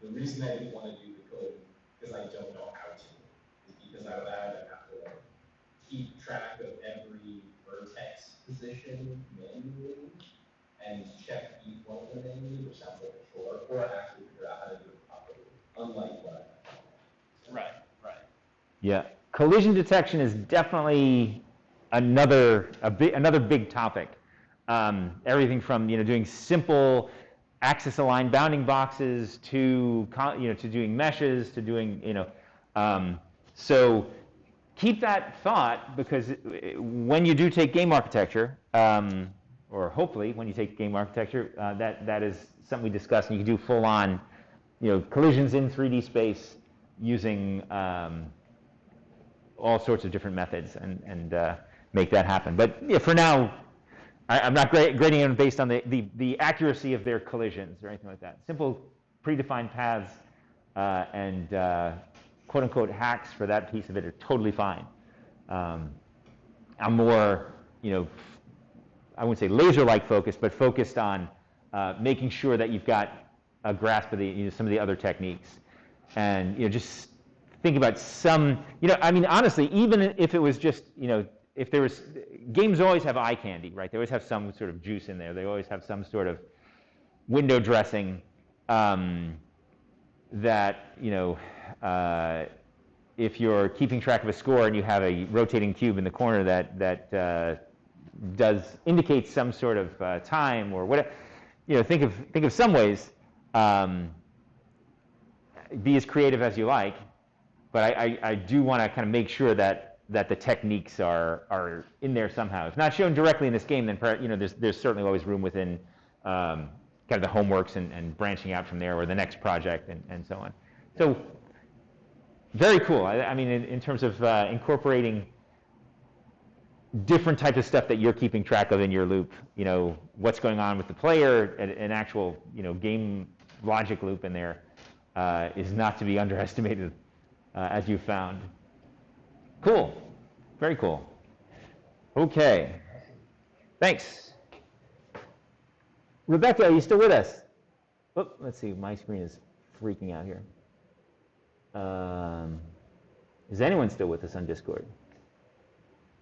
The reason I didn't want to do the collision because I don't know how to, is because I would have to keep track of every vertex position manually and check each one of them manually, which sounds like a chore, or actually figure out how to do it properly, unlike what I have. Right. Yeah. collision detection is definitely another big topic. Everything from doing simple axis-aligned bounding boxes to to doing meshes to doing so keep that thought, because when you do take game architecture, or hopefully when you take game architecture, that is something we discussed, and you can do full-on collisions in 3D space using all sorts of different methods and make that happen. But for now, I'm not grading them based on the accuracy of their collisions or anything like that. Simple predefined paths and quote-unquote hacks for that piece of it are totally fine. I'm more, I wouldn't say laser-like focused, but focused on making sure that you've got a grasp of the some of the other techniques, and just think about some. I mean, honestly, even if it was just if there was, games always have eye candy, right? They always have some sort of juice in there. They always have some sort of window dressing that if you're keeping track of a score and you have a rotating cube in the corner that indicates some sort of time or whatever, think of some ways. Be as creative as you like, but I do want to kind of make sure that the techniques are in there somehow. If not shown directly in this game, then there's certainly always room within kind of the homeworks and branching out from there, or the next project and so on. So very cool. I mean, in terms of incorporating different types of stuff that you're keeping track of in your loop. What's going on with the player, an actual game logic loop in there is not to be underestimated, as you've found. Cool. Very cool. Okay. Thanks. Rebecca, are you still with us? Oh, let's see. My screen is freaking out here. Is anyone still with us on Discord?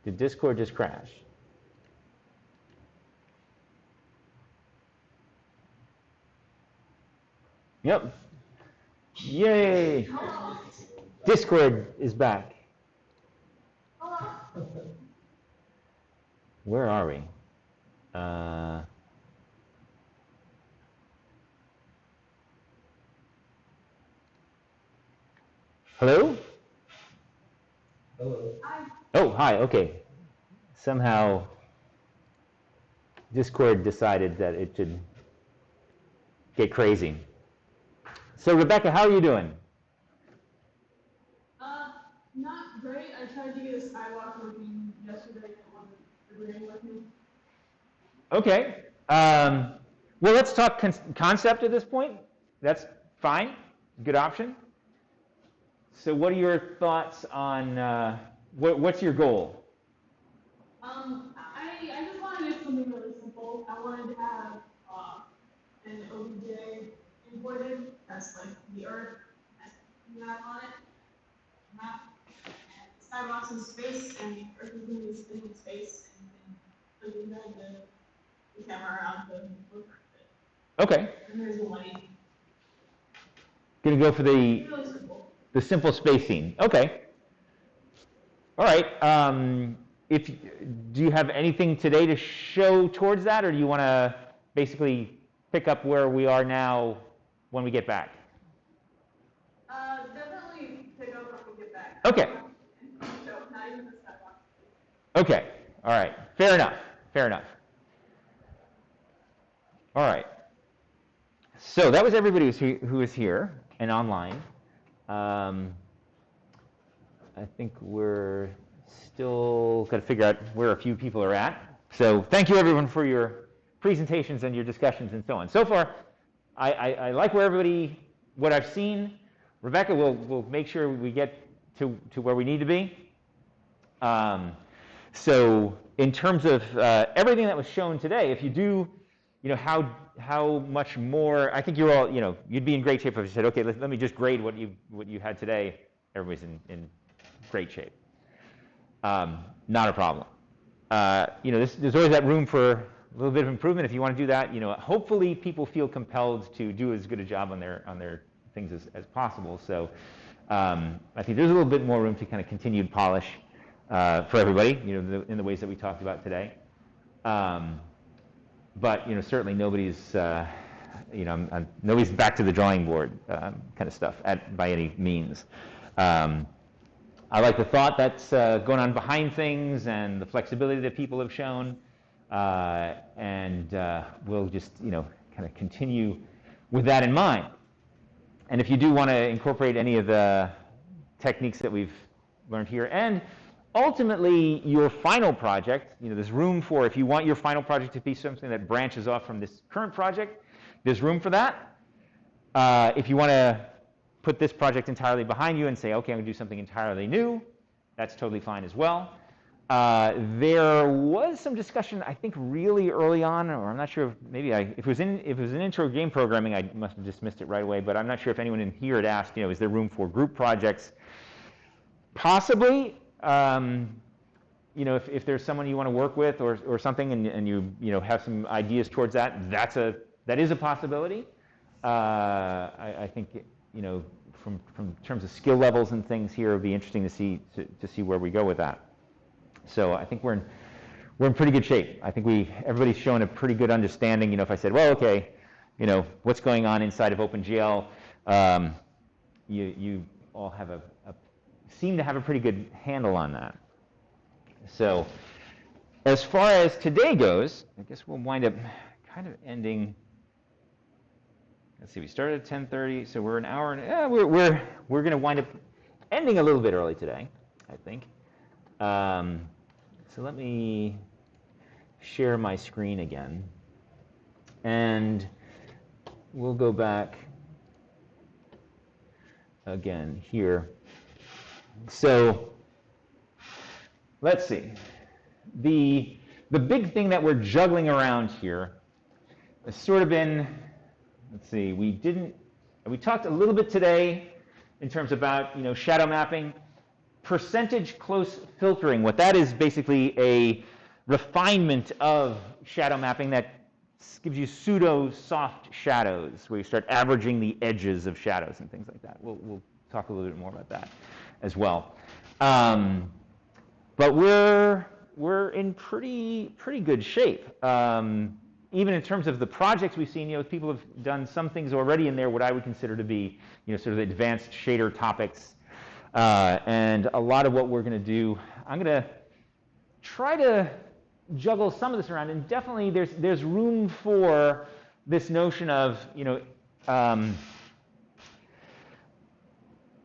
Did Discord just crash? Yep. Yay! Discord is back. Where are we? Hello? Hello. Oh, hi. Okay. Somehow Discord decided that it should get crazy. So Rebecca, how are you doing? Not great. I tried to get a skywalk working yesterday, and it wasn't agreeing with me. Okay. Well, let's talk concept at this point. That's fine. Good option. So what are your thoughts on, what's your goal? I just wanted to get something really simple. I wanted to have an OBJ imported as like the Earth map on it. Map. And Skybox in space, and the Earth is going to be spinning in space, and then putting the camera around the look. Okay. And there's the light. Gonna go for Really simple. the simple space scene. Okay. All right. Do you have anything today to show towards that, or do you want to basically pick up where we are now when we get back? Definitely pick up when we get back. Okay. So, not even the Skybox. Okay. All right. Fair enough. Fair enough. All right. So that was everybody who is here and online. I think we're still got to figure out where a few people are at. So thank you everyone for your presentations and your discussions and so on. So far, I like what I've seen. Rebecca, we'll make sure we get to where we need to be. So in terms of everything that was shown today, if you do, how much more, I think you're all, you'd be in great shape if you said, okay, let me just grade what you had today. Everybody's in great shape. Not a problem. There's always that room for a little bit of improvement if you want to do that. Hopefully people feel compelled to do as good a job on their things as possible. So I think there's a little bit more room to kind of continued polish for everybody, in the ways that we talked about today. But certainly nobody's nobody's back to the drawing board kind of stuff by any means. I like the thought that's going on behind things and the flexibility that people have shown, and we'll just kind of continue with that in mind. And if you do want to incorporate any of the techniques that we've learned here, and ultimately your final project, there's room for, if you want your final project to be something that branches off from this current project, there's room for that. If you want to put this project entirely behind you and say, okay, I'm going to do something entirely new, that's totally fine as well. There was some discussion, I think, really early on, or I'm not sure if maybe if it was in intro game programming, I must have dismissed it right away. But I'm not sure if anyone in here had asked, is there room for group projects? Possibly. If there's someone you want to work with or something, and you have some ideas towards that, that is a possibility. I think from terms of skill levels and things here, it would be interesting to see where we go with that. So I think we're in pretty good shape. I think everybody's shown a pretty good understanding. If I said, well, okay, what's going on inside of OpenGL, you all have seem to have a pretty good handle on that. So as far as today goes, I guess we'll wind up kind of ending. Let's see, we started at 10:30, so we're an hour, and we're going to wind up ending a little bit early today, I think. So let me share my screen again, and we'll go back again here. So let's see. The big thing that we're juggling around here has sort of been, let's see, we talked a little bit today in terms about shadow mapping. Percentage close filtering, what that is basically a refinement of shadow mapping that gives you pseudo soft shadows, where you start averaging the edges of shadows and things like that. We'll talk a little bit more about that as well. But we're in pretty good shape. Even in terms of the projects we've seen, people have done some things already in there, what I would consider to be sort of advanced shader topics. And a lot of what we're going to do, I'm going to try to juggle some of this around, and definitely there's room for this notion of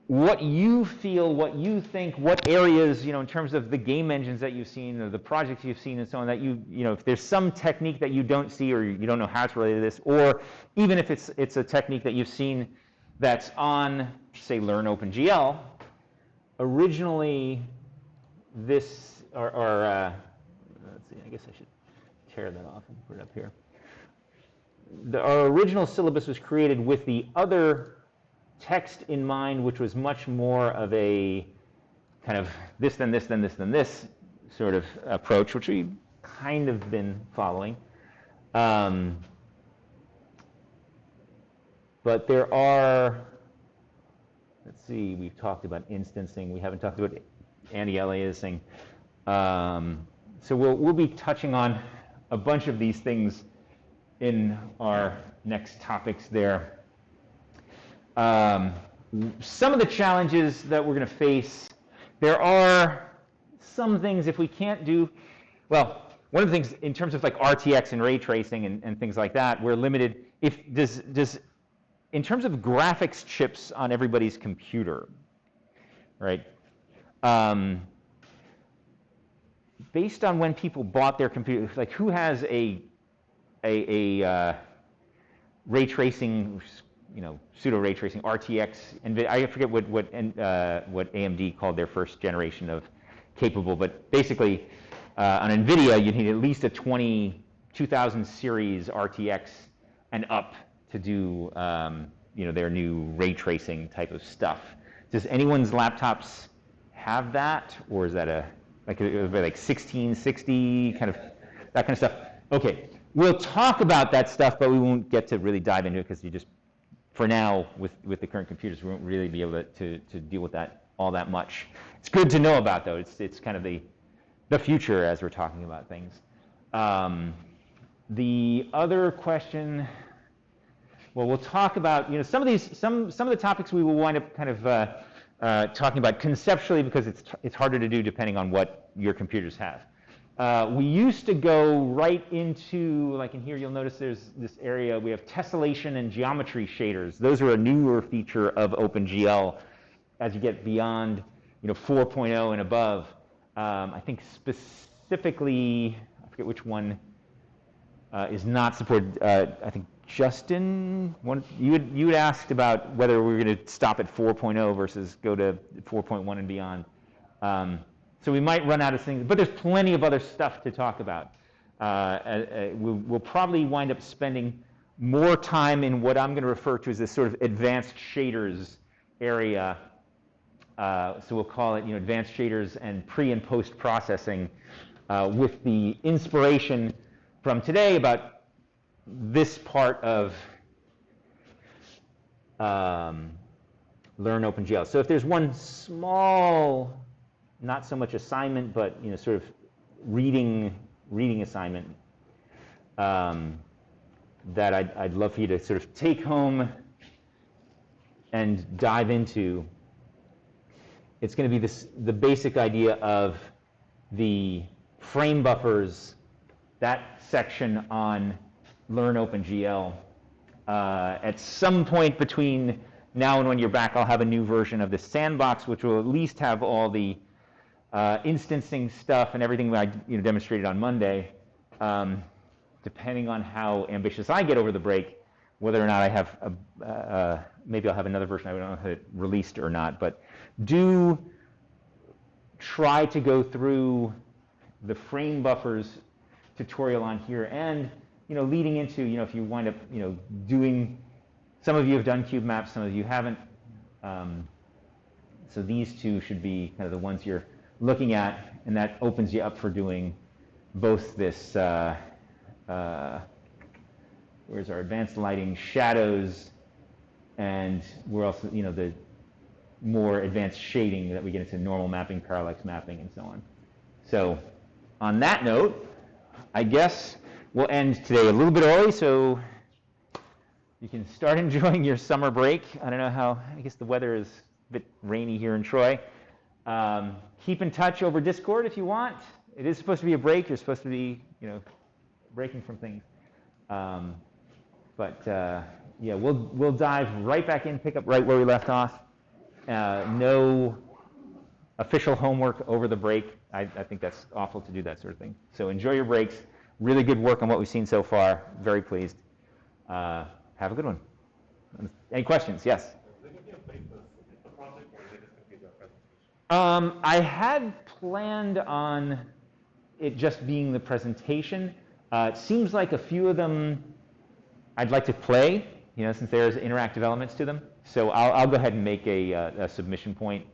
what you feel, what you think, what areas in terms of the game engines that you've seen or the projects you've seen and so on, that if there's some technique that you don't see or you don't know how it's related to this, or even if it's a technique that you've seen that's on, say, Learn OpenGL. Originally, let's see, I guess I should tear that off and put it up here. Our original syllabus was created with the other text in mind, which was much more of a kind of this, then this, then this, then this sort of approach, which we've kind of been following. But there are, let's see, we've talked about instancing. We haven't talked about anti-aliasing. So we'll be touching on a bunch of these things in our next topics there. Some of the challenges that we're going to face, there are some things if we can't do, well, one of the things in terms of like RTX and ray tracing and things like that, we're limited. In terms of graphics chips on everybody's computer, right? Based on when people bought their computer, like who has a ray tracing, pseudo ray tracing RTX, and I forget what AMD called their first generation of capable, but basically on NVIDIA you need at least a 2000 series RTX and up to do their new ray tracing type of stuff. Does anyone's laptops have that, or is that like 1660 kind of that kind of stuff? Okay, we'll talk about that stuff, but we won't get to really dive into it because for now, with the current computers, we won't really be able to deal with that all that much. It's good to know about, though. It's kind of the future as we're talking about things. The other question, well, we'll talk about, some of the topics we will wind up kind of talking about conceptually, because it's harder to do depending on what your computers have. We used to go right into, like in here, you'll notice there's this area, we have tessellation and geometry shaders. Those are a newer feature of OpenGL as you get beyond, 4.0 and above. I think specifically, I forget which one is not supported. I think Justin, you had asked about whether we were going to stop at 4.0 versus go to 4.1 and beyond. So we might run out of things, but there's plenty of other stuff to talk about. We'll probably wind up spending more time in what I'm going to refer to as this sort of advanced shaders area. So we'll call it, advanced shaders and pre and post processing, with the inspiration from today about this part of Learn OpenGL. So if there's one small, not so much assignment, but sort of reading assignment that I'd love for you to sort of take home and dive into. It's going to be the basic idea of the frame buffers, that section on Learn OpenGL. At some point between now and when you're back, I'll have a new version of the sandbox, which will at least have all the instancing stuff and everything I demonstrated on Monday. Depending on how ambitious I get over the break, whether or not I have maybe I'll have another version. I don't know if it released or not, but do try to go through the frame buffers tutorial on here, and leading into if you wind up doing, some of you have done cube maps, some of you haven't. So these two should be kind of the ones you're looking at, and that opens you up for doing both this. Where's our advanced lighting, shadows, and we're also the more advanced shading that we get into, normal mapping, parallax mapping, and so on. So on that note, I guess we'll end today a little bit early, so you can start enjoying your summer break. I don't know how, I guess the weather is a bit rainy here in Troy. Keep in touch over Discord if you want. It is supposed to be a break. You're supposed to be, breaking from things. Yeah, we'll dive right back in, pick up right where we left off. No official homework over the break. I think that's awful to do that sort of thing. So enjoy your breaks. Really good work on what we've seen so far. Very pleased. Have a good one. Any questions? Yes? Is there going to be a place to submit the project, or is it just going to be a presentation? I had planned on it just being the presentation. It seems like a few of them I'd like to play, since there's interactive elements to them. So I'll go ahead and make a submission point.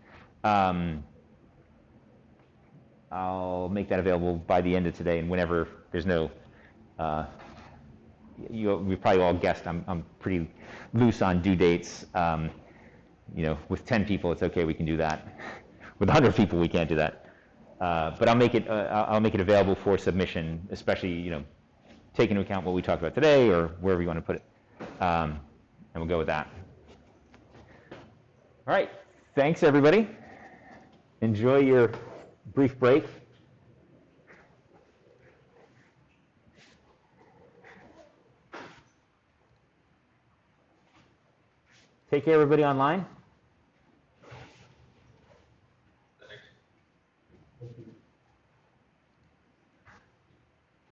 I'll make that available by the end of today, and whenever there's no, we probably all guessed I'm pretty loose on due dates. With 10 people, it's okay, we can do that. With 100 people, we can't do that. But I'll make it available for submission, especially take into account what we talked about today or wherever you want to put it, and we'll go with that. All right, thanks everybody. Enjoy your brief break. Take care, everybody online.